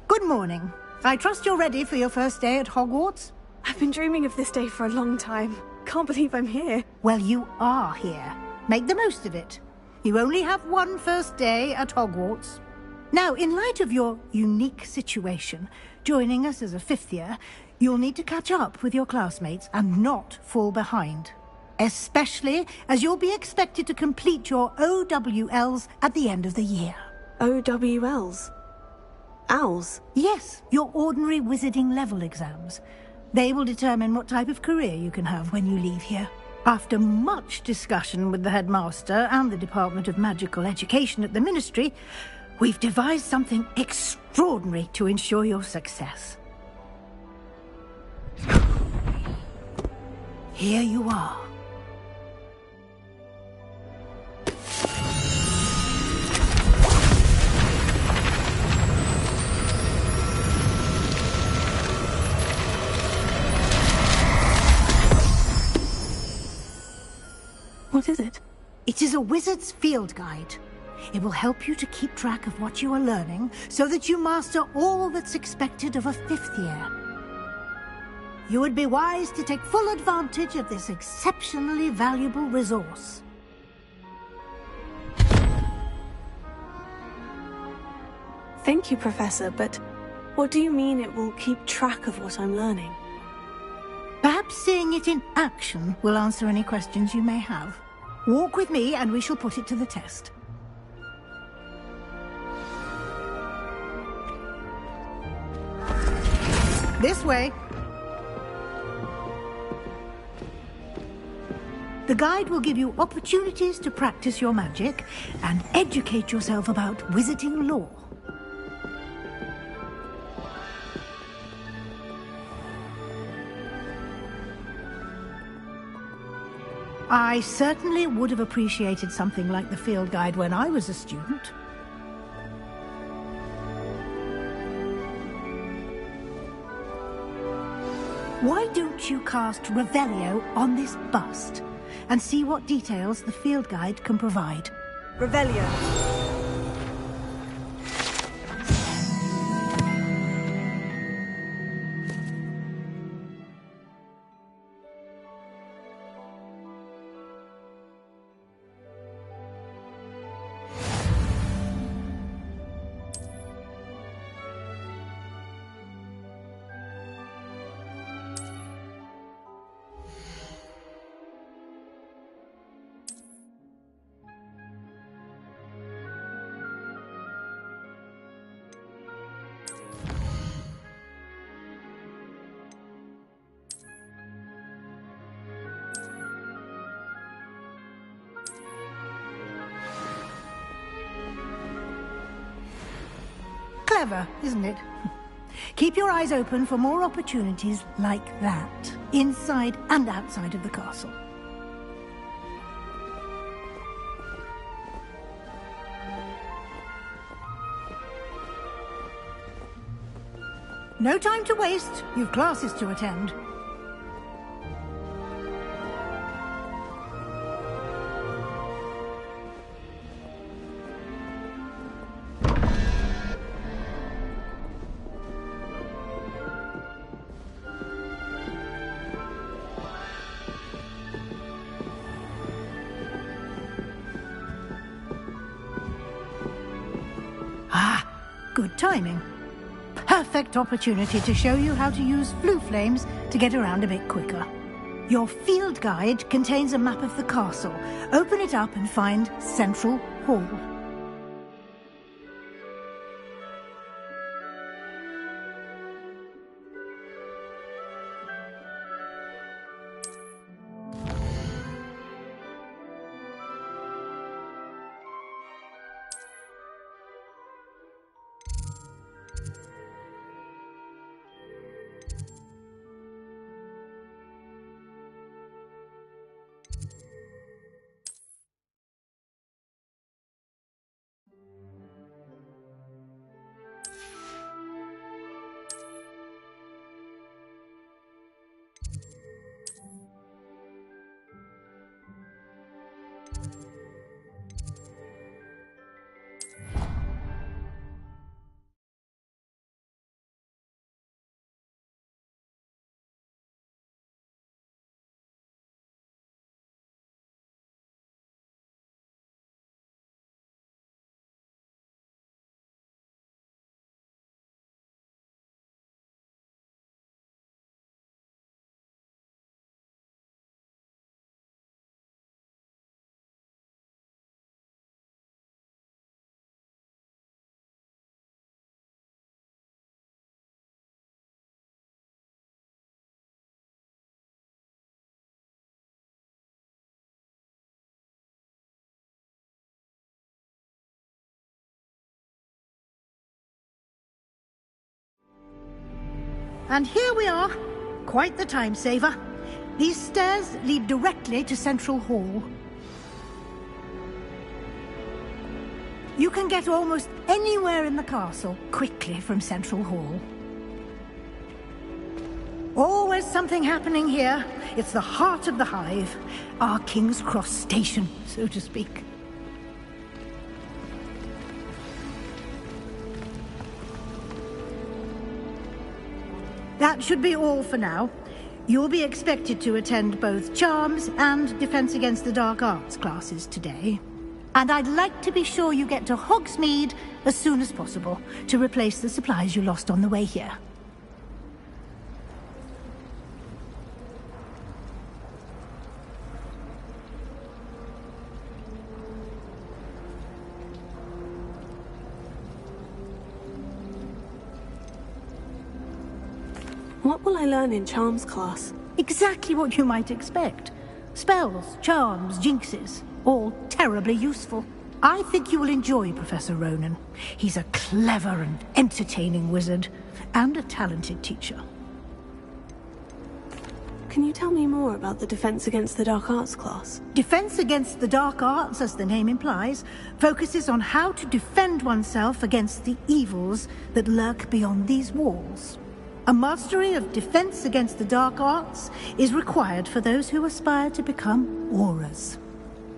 Good morning. I trust you're ready for your first day at Hogwarts? I've been dreaming of this day for a long time. Can't believe I'm here. Well, you are here. Make the most of it. You only have one first day at Hogwarts. Now, in light of your unique situation, joining us as a fifth year, you'll need to catch up with your classmates and not fall behind. Especially as you'll be expected to complete your OWLs at the end of the year. OWLs? Owls? Yes, your ordinary wizarding level exams. They will determine what type of career you can have when you leave here. After much discussion with the headmaster and the Department of Magical Education at the Ministry, we've devised something extraordinary to ensure your success. Here you are. What is it? It is a wizard's field guide. It will help you to keep track of what you are learning so that you master all that's expected of a fifth year. You would be wise to take full advantage of this exceptionally valuable resource. Thank you, Professor, but what do you mean it will keep track of what I'm learning? Perhaps seeing it in action will answer any questions you may have. Walk with me and we shall put it to the test. This way. The guide will give you opportunities to practice your magic and educate yourself about wizarding lore. I certainly would have appreciated something like the field guide when I was a student. Why don't you cast Revelio on this bust and see what details the field guide can provide? Revelio. Clever, isn't it? Keep your eyes open for more opportunities like that, inside and outside of the castle. No time to waste. You've classes to attend. Good timing. Perfect opportunity to show you how to use flue flames to get around a bit quicker. Your field guide contains a map of the castle. Open it up and find Central Hall. And here we are. Quite the time saver. These stairs lead directly to Central Hall. You can get almost anywhere in the castle quickly from Central Hall. Always something happening here. It's the heart of the hive. Our King's Cross station, so to speak. That should be all for now. You'll be expected to attend both Charms and Defense Against the Dark Arts classes today. And I'd like to be sure you get to Hogsmeade as soon as possible to replace the supplies you lost on the way here. What will I learn in charms class? Exactly what you might expect. Spells, charms, jinxes, all terribly useful. I think you will enjoy Professor Ronan. He's a clever and entertaining wizard, and a talented teacher. Can you tell me more about the Defense Against the Dark Arts class? Defense Against the Dark Arts, as the name implies, focuses on how to defend oneself against the evils that lurk beyond these walls. A mastery of Defense Against the Dark Arts is required for those who aspire to become Auras.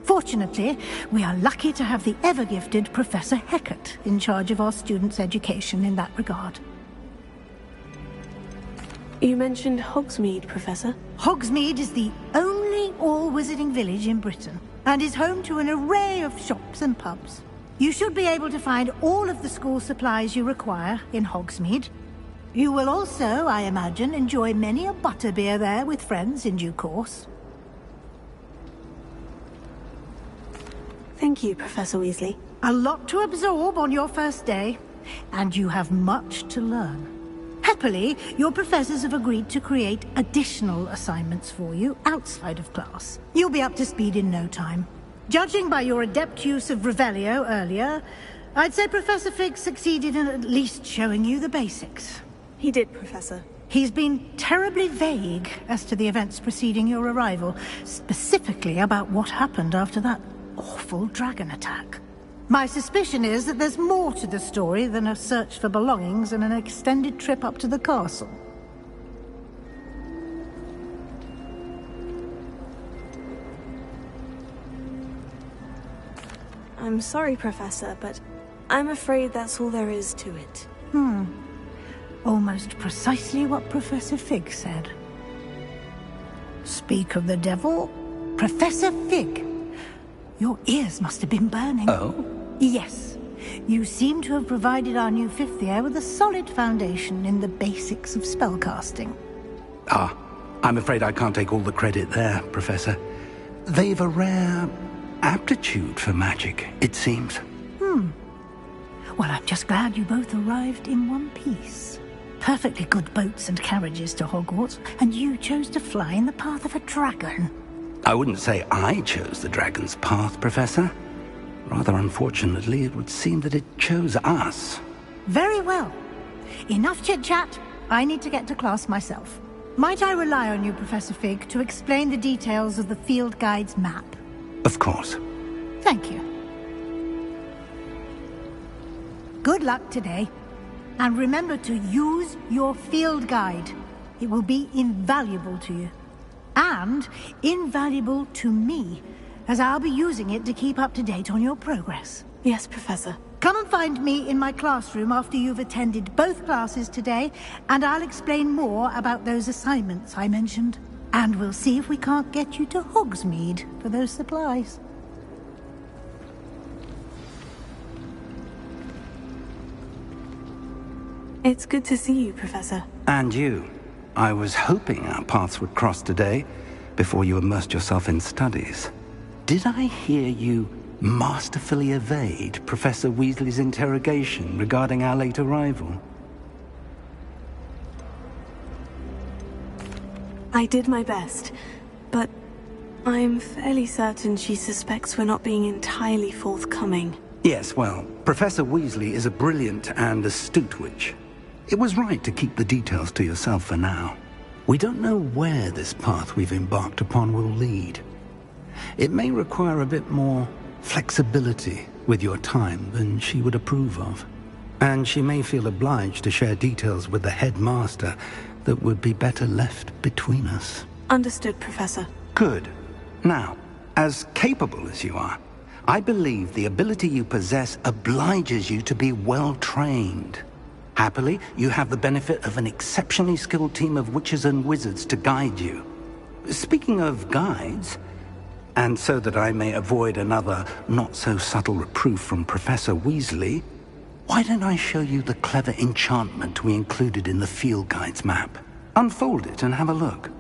Fortunately, we are lucky to have the ever-gifted Professor Hecat in charge of our students' education in that regard. You mentioned Hogsmeade, Professor. Hogsmeade is the only all-wizarding village in Britain, and is home to an array of shops and pubs. You should be able to find all of the school supplies you require in Hogsmeade. You will also, I imagine, enjoy many a butterbeer there with friends in due course. Thank you, Professor Weasley. A lot to absorb on your first day, and you have much to learn. Happily, your professors have agreed to create additional assignments for you outside of class. You'll be up to speed in no time. Judging by your adept use of Revelio earlier, I'd say Professor Fig succeeded in at least showing you the basics. He did, Professor. He's been terribly vague as to the events preceding your arrival, specifically about what happened after that awful dragon attack. My suspicion is that there's more to the story than a search for belongings and an extended trip up to the castle. I'm sorry, Professor, but I'm afraid that's all there is to it. Almost precisely what Professor Fig said. Speak of the devil, Professor Fig. Your ears must have been burning. Oh? Yes. You seem to have provided our new fifth year with a solid foundation in the basics of spellcasting. I'm afraid I can't take all the credit there, Professor. They've a rare aptitude for magic, it seems. Well, I'm just glad you both arrived in one piece. Perfectly good boats and carriages to Hogwarts, and you chose to fly in the path of a dragon. I wouldn't say I chose the dragon's path, Professor. Rather unfortunately, it would seem that it chose us. Very well. Enough chit-chat. I need to get to class myself. Might I rely on you, Professor Fig, to explain the details of the field guide's map? Of course. Thank you. Good luck today. And remember to use your field guide. It will be invaluable to you. And invaluable to me, as I'll be using it to keep up to date on your progress. Yes, Professor. Come and find me in my classroom after you've attended both classes today, and I'll explain more about those assignments I mentioned. And we'll see if we can't get you to Hogsmeade for those supplies. It's good to see you, Professor. And you. I was hoping our paths would cross today, before you immersed yourself in studies. Did I hear you masterfully evade Professor Weasley's interrogation regarding our late arrival? I did my best, but I'm fairly certain she suspects we're not being entirely forthcoming. Yes, well, Professor Weasley is a brilliant and astute witch. It was right to keep the details to yourself for now. We don't know where this path we've embarked upon will lead. It may require a bit more flexibility with your time than she would approve of. And she may feel obliged to share details with the headmaster that would be better left between us. Understood, Professor. Good. Now, as capable as you are, I believe the ability you possess obliges you to be well trained. Happily, you have the benefit of an exceptionally skilled team of witches and wizards to guide you. Speaking of guides, and so that I may avoid another not-so-subtle reproof from Professor Weasley, why don't I show you the clever enchantment we included in the field guide's map? Unfold it and have a look.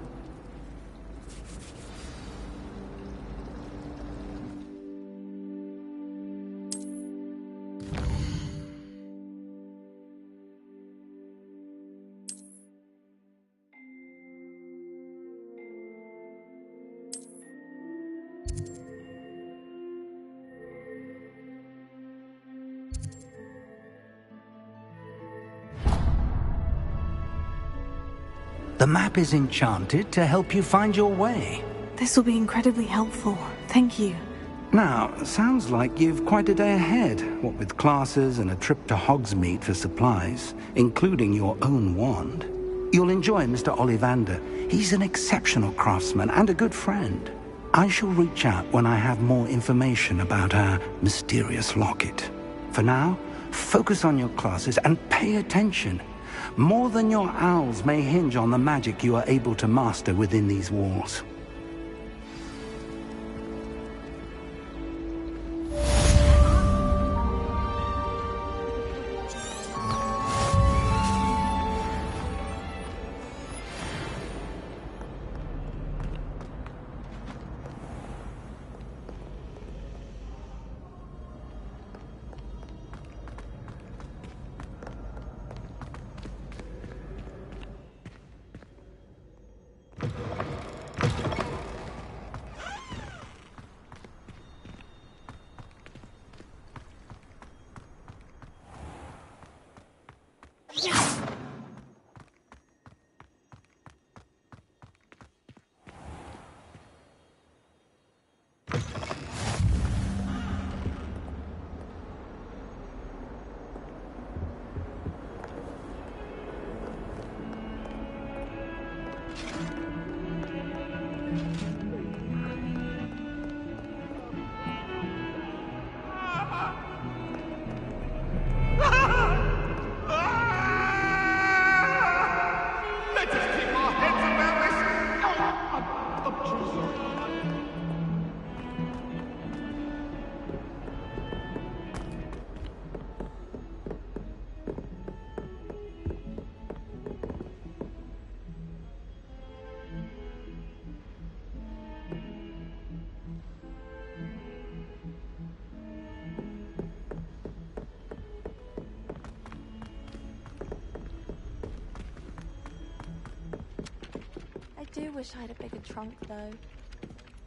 The map is enchanted to help you find your way. This will be incredibly helpful. Thank you. Now, sounds like you've quite a day ahead, what with classes and a trip to Hogsmeade for supplies, including your own wand. You'll enjoy Mr. Ollivander. He's an exceptional craftsman and a good friend. I shall reach out when I have more information about our mysterious locket. For now, focus on your classes and pay attention. More than your owls may hinge on the magic you are able to master within these walls. I do wish I had a bigger trunk, though.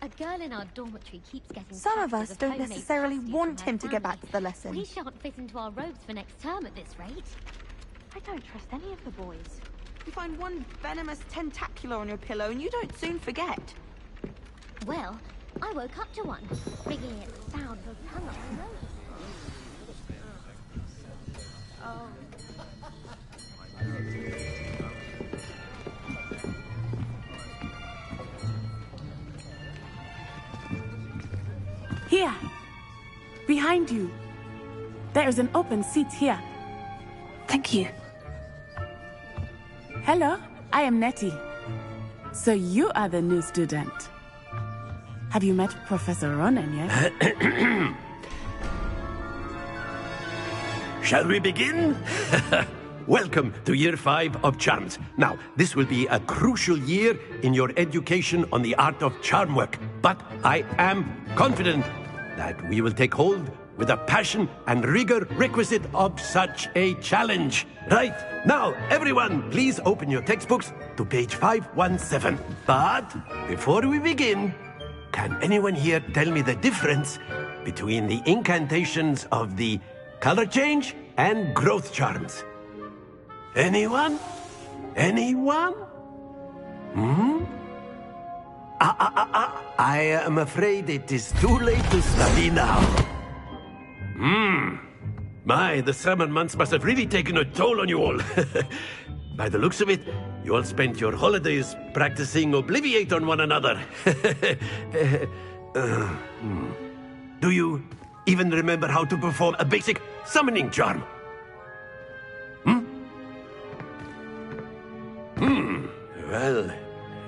A girl in our dormitory keeps getting Some of tagged us as a don't homemade necessarily costume want from her him to get back family. to the lesson. We shan't fit into our robes for next term at this rate. I don't trust any of the boys. You find one venomous tentacular on your pillow and you don't soon forget. Well, I woke up to one, bringing its sound of tongue up my nose. Oh. Here! Behind you! There is an open seat here. Thank you. Hello, I am Nettie. So you are the new student. Have you met Professor Ronan yet? Shall we begin? Welcome to Year 5 of Charms. Now, this will be a crucial year in your education on the art of charm work, but I am confident that we will take hold with the passion and rigor requisite of such a challenge. Right, now, everyone, please open your textbooks to page 517. But before we begin, can anyone here tell me the difference between the incantations of the color change and growth charms? Anyone? Anyone? I am afraid it is too late to study now. My, the summer months must have really taken a toll on you all. By the looks of it, you all spent your holidays practicing Obliviate on one another. Do you even remember how to perform a basic summoning charm? Well,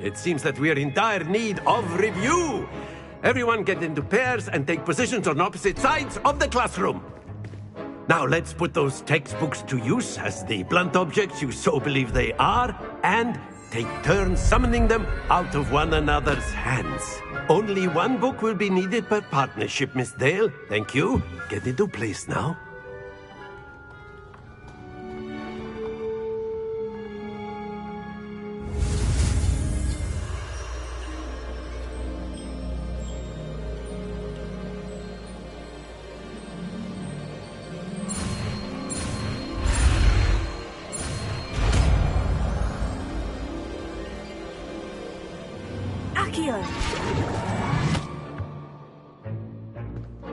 it seems that we are in dire need of review. Everyone get into pairs and take positions on opposite sides of the classroom. Now let's put those textbooks to use as the blunt objects you so believe they are, and take turns summoning them out of one another's hands. Only one book will be needed per partnership, Miss Dale. Thank you. Get into place now. Accio!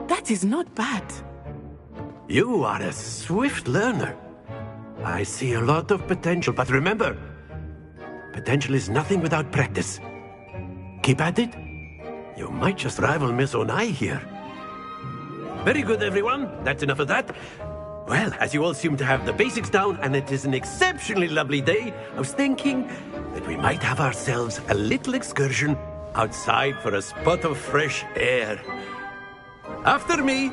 That is not bad. You are a swift learner. I see a lot of potential, but remember, potential is nothing without practice. Keep at it. You might just rival Miss Onai here. Very good, everyone. That's enough of that. Well, as you all seem to have the basics down, and it is an exceptionally lovely day, I was thinking that we might have ourselves a little excursion outside for a spot of fresh air. After me.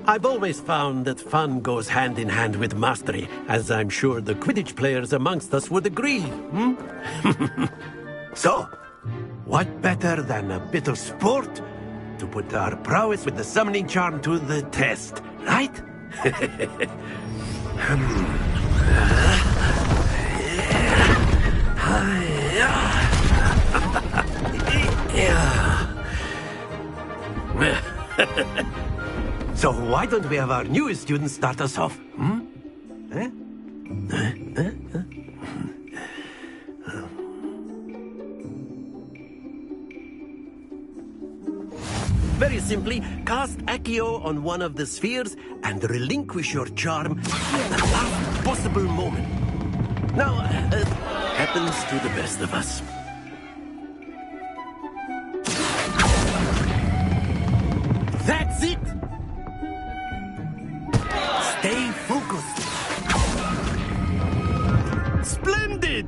I've always found that fun goes hand in hand with mastery, as I'm sure the Quidditch players amongst us would agree. So, what better than a bit of sport to put our prowess with the summoning charm to the test, right? So why don't we have our newest student start us off? Very simply, cast Accio on one of the spheres and relinquish your charm at the last possible moment. Now, happens to the best of us. That's it! Stay focused. Splendid!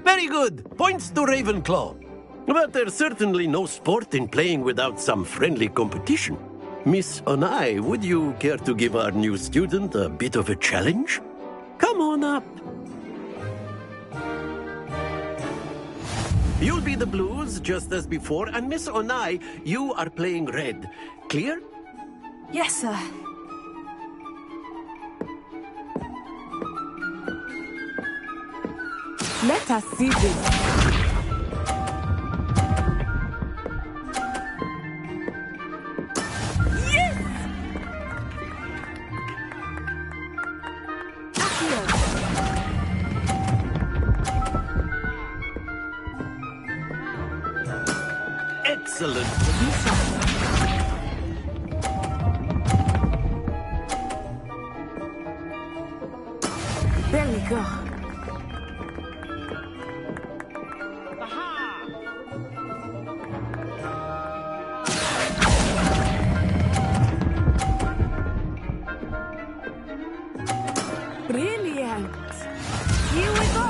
Very good. Points to Ravenclaw. But there's certainly no sport in playing without some friendly competition. Miss Onai, would you care to give our new student a bit of a challenge? Come on up. You'll be the blues, just as before, and Miss Onai, you are playing red. Clear? Yes, sir. Let us see this. Excellent. There we go. Brilliant. Here we go.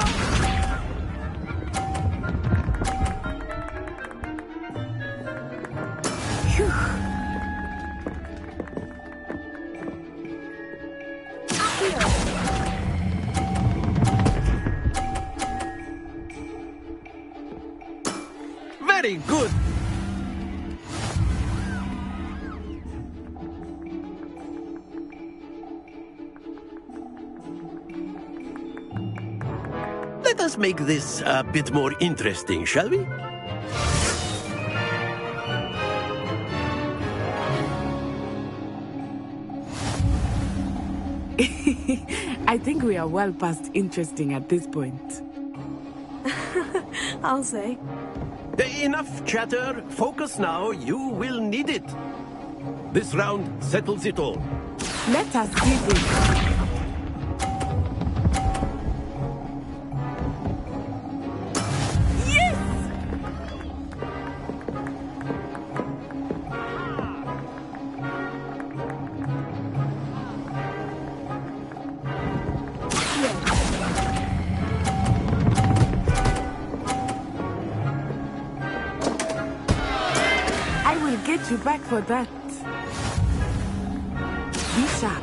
Very good. Let us make this a bit more interesting, shall we? I think we are well past interesting at this point. I'll say. Enough chatter. Focus now. You will need it. This round settles it all. Let us see this. Get you back for that. Be sharp.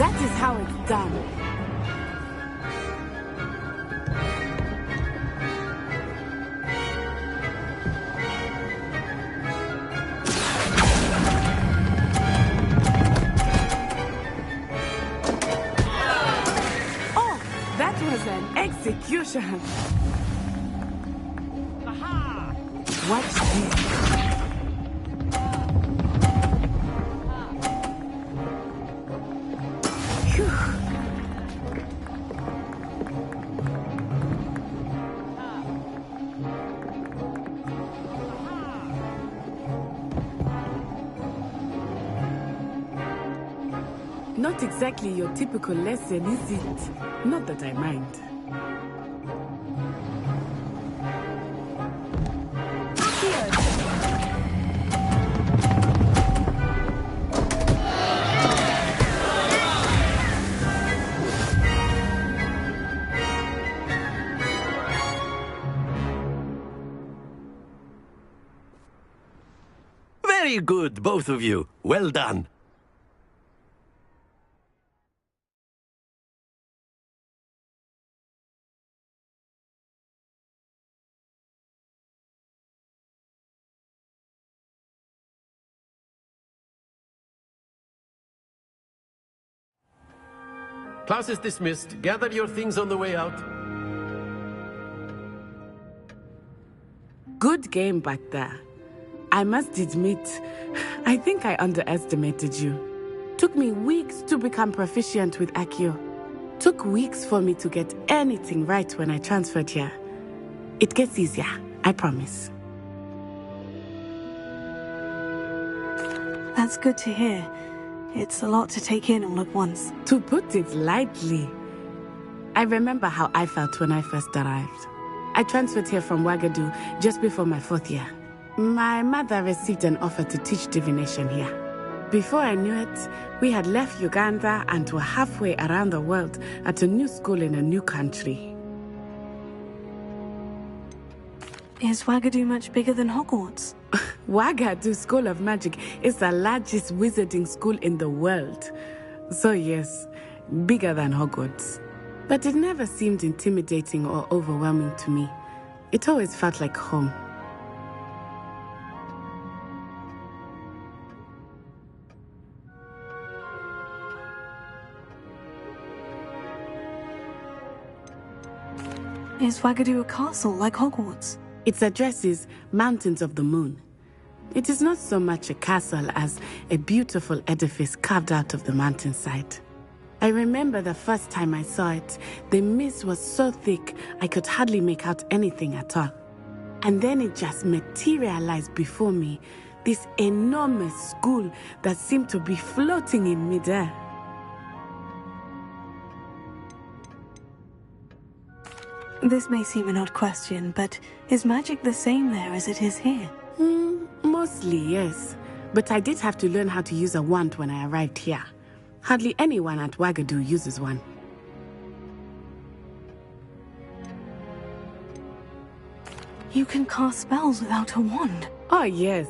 That is how it's done. Oh, that was an execution. Aha! Watch this. Not exactly your typical lesson, is it? Not that I mind. Very good, both of you. Well done. Class is dismissed. Gather your things on the way out. Good game back there. I must admit, I think I underestimated you. Took me weeks to become proficient with Accio. Took weeks for me to get anything right when I transferred here. It gets easier, I promise. That's good to hear. It's a lot to take in all at once. To put it lightly, I remember how I felt when I first arrived. I transferred here from Ouagadougou just before my 4th year. My mother received an offer to teach divination here. Before I knew it, we had left Uganda and were halfway around the world at a new school in a new country. Is Ouagadougou much bigger than Hogwarts? Ouagadougou School of Magic is the largest wizarding school in the world. So yes, bigger than Hogwarts. But it never seemed intimidating or overwhelming to me. It always felt like home. Is Ouagadougou a castle like Hogwarts? Its address is Mountains of the Moon. It is not so much a castle as a beautiful edifice carved out of the mountainside. I remember the first time I saw it, the mist was so thick I could hardly make out anything at all. And then it just materialized before me, this enormous school that seemed to be floating in midair. This may seem an odd question, but is magic the same there as it is here? Mostly, yes. But I did have to learn how to use a wand when I arrived here. Hardly anyone at Ouagadougou uses one. You can cast spells without a wand? Oh, yes.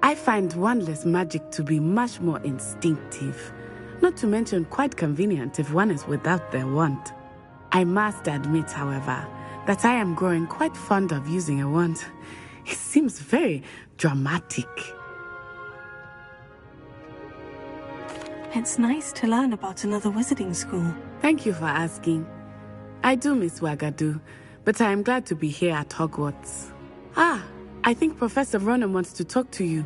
I find wandless magic to be much more instinctive. Not to mention quite convenient if one is without their wand. I must admit, however, that I am growing quite fond of using a wand. It seems very dramatic. It's nice to learn about another wizarding school. Thank you for asking. I do miss Ouagadougou, but I am glad to be here at Hogwarts. I think Professor Ronan wants to talk to you.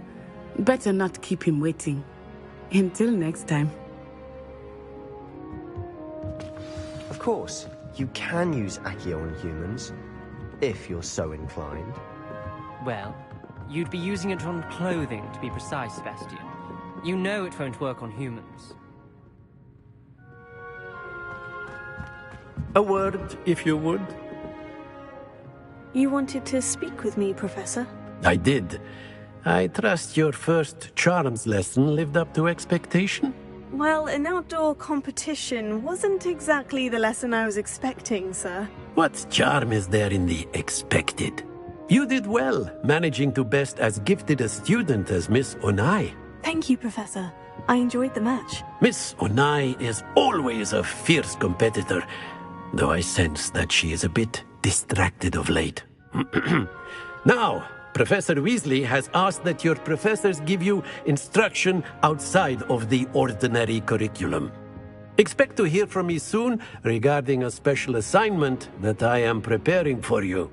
Better not keep him waiting. Until next time. Of course, you can use Accio on humans, if you're so inclined. Well, you'd be using it on clothing, to be precise, Sebastian. You know it won't work on humans. A word, if you would. You wanted to speak with me, Professor? I did. I trust your first charms lesson lived up to expectation? Well, an outdoor competition wasn't exactly the lesson I was expecting, sir. What charm is there in the expected? You did well, managing to best as gifted a student as Miss Onai. Thank you, Professor. I enjoyed the match. Miss Onai is always a fierce competitor, though I sense that she is a bit distracted of late. Now, Professor Weasley has asked that your professors give you instruction outside of the ordinary curriculum. Expect to hear from me soon regarding a special assignment that I am preparing for you.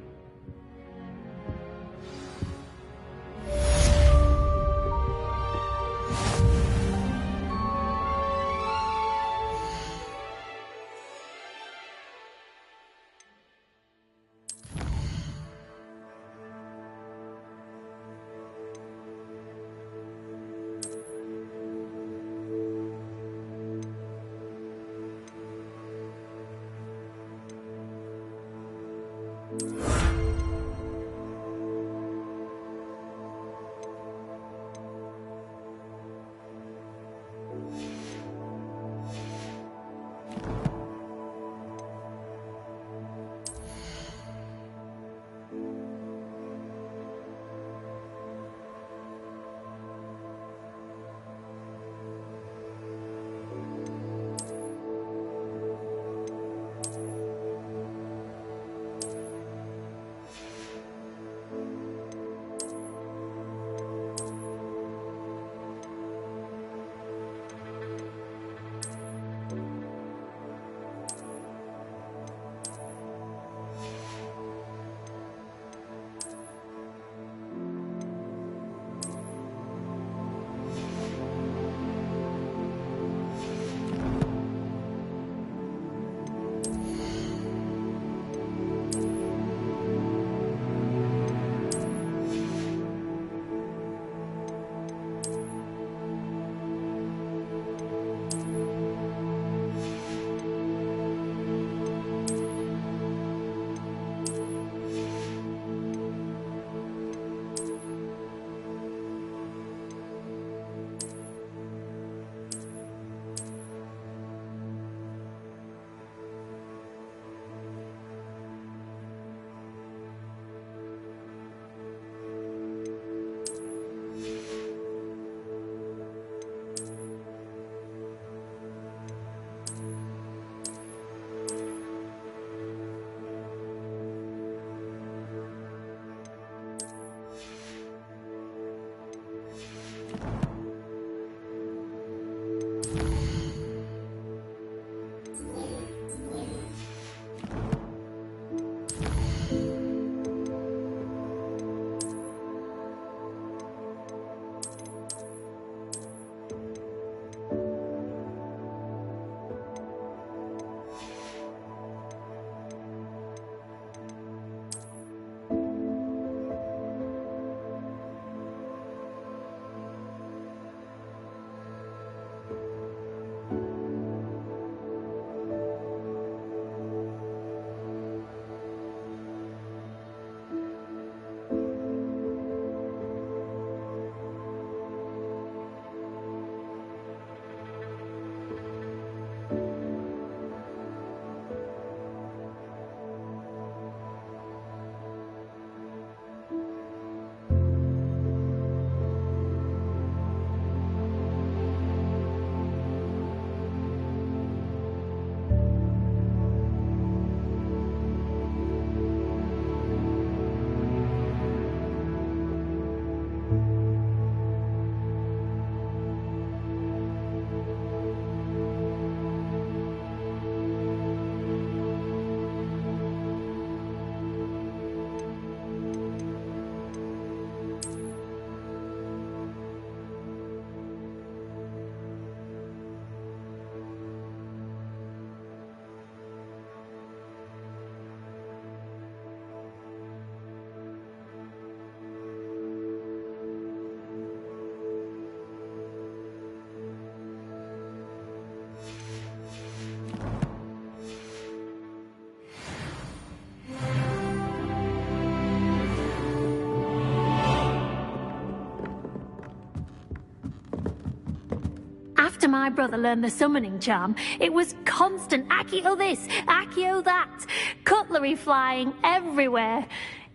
After my brother learned the summoning charm, it was constant Accio this, Accio that, cutlery flying everywhere.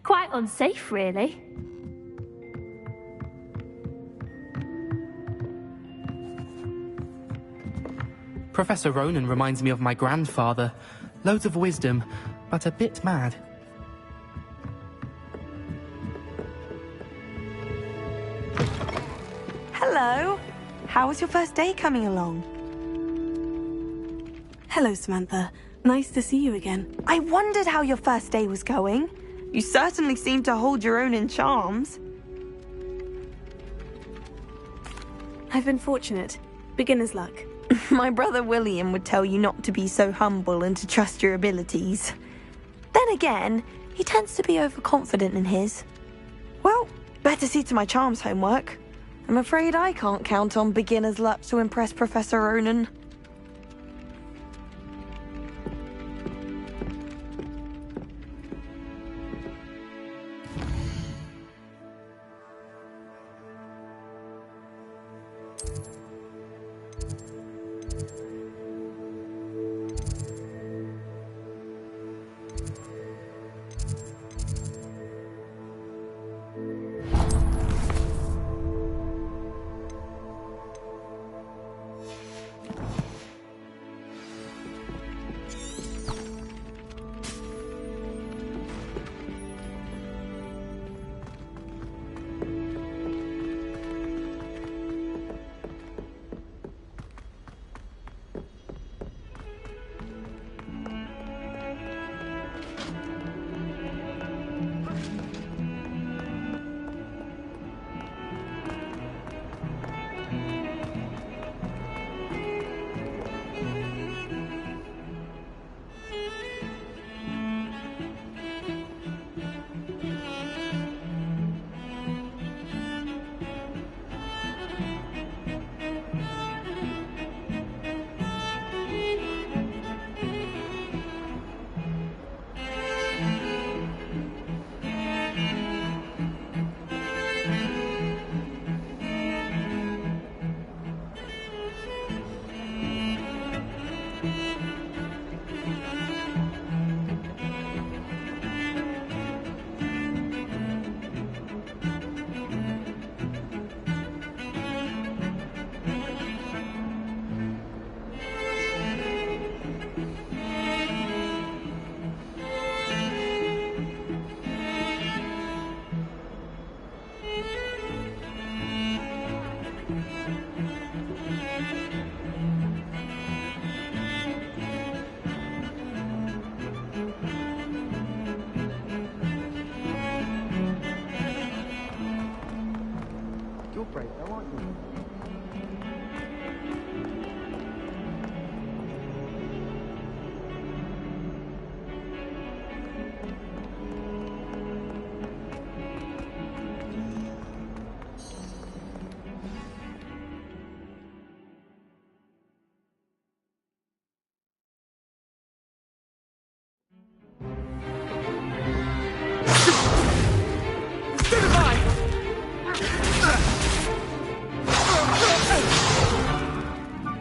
Quite unsafe, really. Professor Ronan reminds me of my grandfather. Loads of wisdom, but a bit mad. Hello. How was your first day coming along? Hello, Samantha. Nice to see you again. I wondered how your first day was going. You certainly seem to hold your own in charms. I've been fortunate. Beginner's luck. My brother William would tell you not to be so humble and to trust your abilities. Then again, he tends to be overconfident in his. Well, better see to my charms homework. I'm afraid I can't count on beginner's luck to impress Professor Ronan.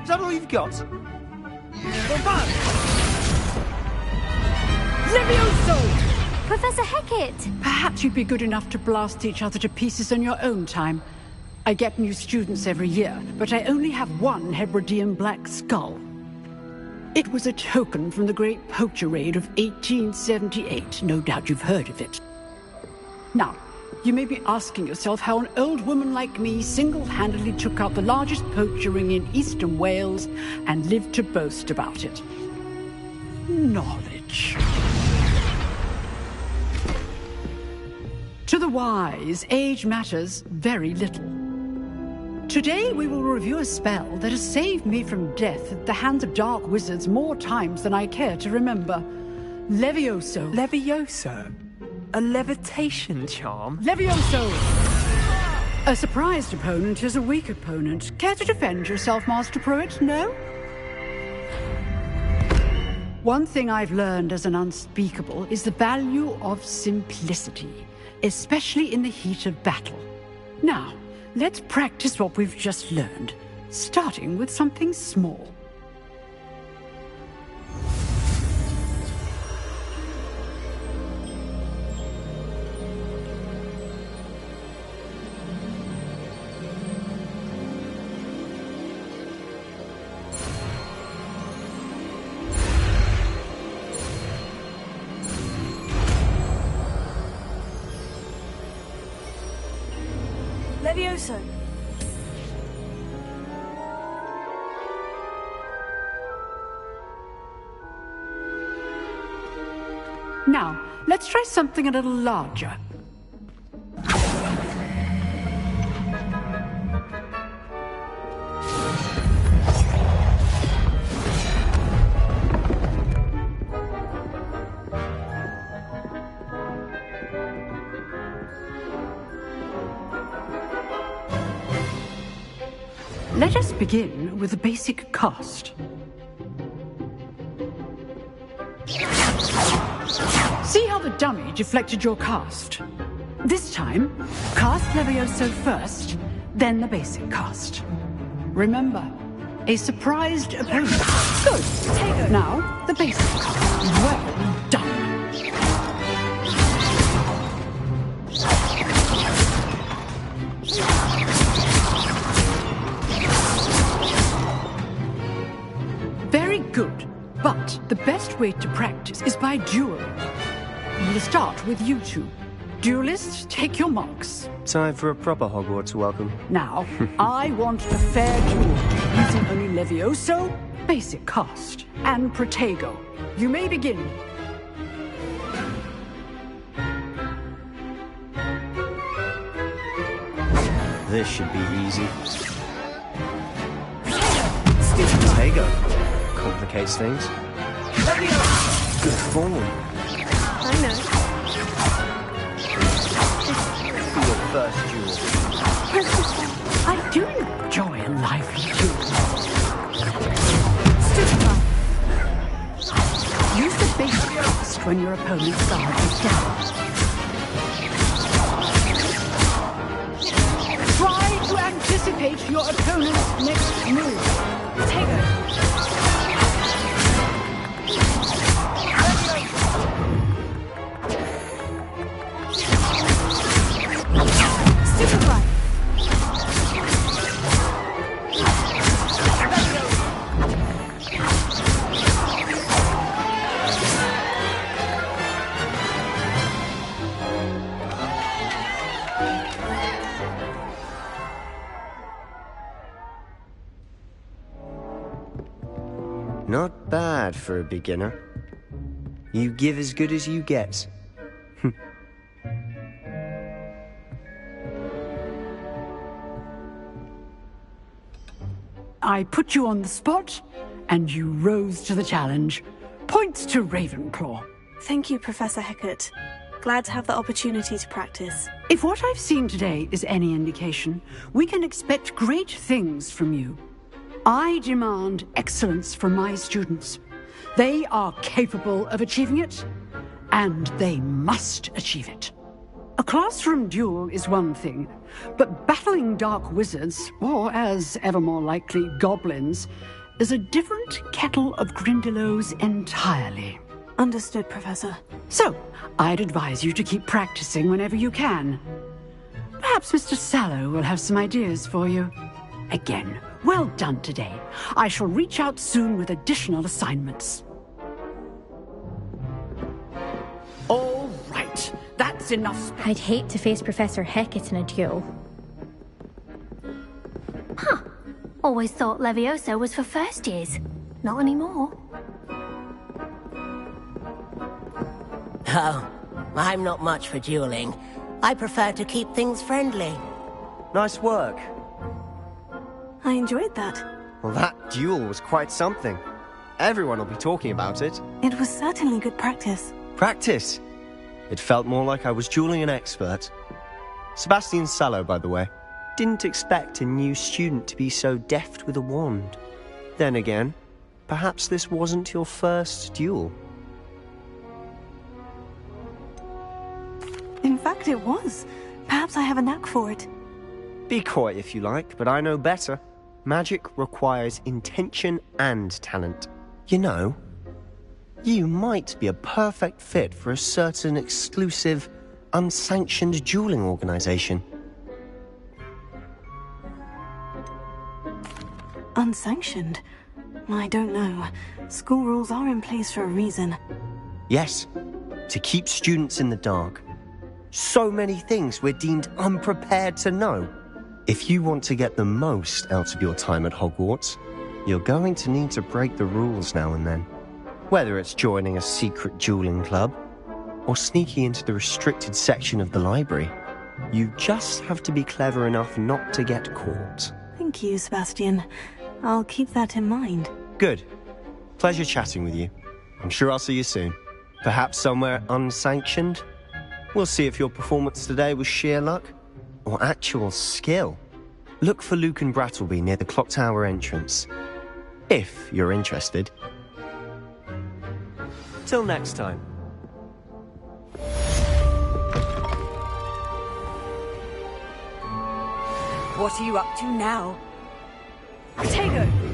Is that all you've got? Levioso! Professor Hecat! Perhaps you'd be good enough to blast each other to pieces on your own time. I get new students every year, but I only have one Hebridean black skull. It was a token from the Great Poacher Raid of 1878. No doubt you've heard of it. Now, you may be asking yourself how an old woman like me single-handedly took out the largest poacher ring in eastern Wales and lived to boast about it. Knowledge. To the wise, age matters very little. Today we will review a spell that has saved me from death at the hands of dark wizards more times than I care to remember. Levioso. Levioso? A levitation charm? Levioso! A surprised opponent is a weak opponent. Care to defend yourself, Master Pruitt? No? One thing I've learned as an unspeakable is the value of simplicity, especially in the heat of battle. Now, let's practice what we've just learned, starting with something small. Levioso! Now, let's try something a little larger. Let us begin with the basic cast. See how the dummy deflected your cast? This time, cast Levioso first, then the basic cast. Remember, a surprised opponent. Good. Now, the basic cast. Well done. Very good. But the best way to practice is by dueling. We'll start with you two. Duelists, take your marks. Time for a proper Hogwarts welcome. Now, I want a fair duel, using only Levioso, basic cast, and Protego. You may begin. This should be easy. Protego. Complicates things. Good form. I know. For your first duel. I do enjoy a lively duel. Use the basic cast when your opponent's guard is down. Try to anticipate your opponent's next move. Protego. Not bad for a beginner. You give as good as you get. I put you on the spot, and you rose to the challenge. Points to Ravenclaw. Thank you, Professor Hecat. Glad to have the opportunity to practice. If what I've seen today is any indication, we can expect great things from you. I demand excellence from my students. They are capable of achieving it, and they must achieve it. A classroom duel is one thing, but battling dark wizards, or as ever more likely, goblins, is a different kettle of Grindylows entirely. Understood, Professor. So, I'd advise you to keep practicing whenever you can. Perhaps Mr. Sallow will have some ideas for you. Again, well done today. I shall reach out soon with additional assignments. All right, that's enough. I'd hate to face Professor Hecat in a duel. Huh. Always thought Levioso was for first years. Not anymore. Oh, I'm not much for dueling. I prefer to keep things friendly. Nice work. I enjoyed that. Well, that duel was quite something. Everyone will be talking about it. It was certainly good practice. Practice? It felt more like I was dueling an expert. Sebastian Sallow, by the way. Didn't expect a new student to be so deft with a wand. Then again, perhaps this wasn't your first duel. In fact, it was. Perhaps I have a knack for it. Be coy if you like, but I know better. Magic requires intention and talent. You know, you might be a perfect fit for a certain exclusive, unsanctioned dueling organization. Unsanctioned? I don't know. School rules are in place for a reason. Yes, to keep students in the dark. So many things we're deemed unprepared to know. If you want to get the most out of your time at Hogwarts, you're going to need to break the rules now and then. Whether it's joining a secret dueling club, or sneaking into the restricted section of the library, you just have to be clever enough not to get caught. Thank you, Sebastian. I'll keep that in mind. Good. Pleasure chatting with you. I'm sure I'll see you soon. Perhaps somewhere unsanctioned? We'll see if your performance today was sheer luck or actual skill. Look for Luke and Brattleby near the clock tower entrance, if you're interested. Till next time. What are you up to now? Protego!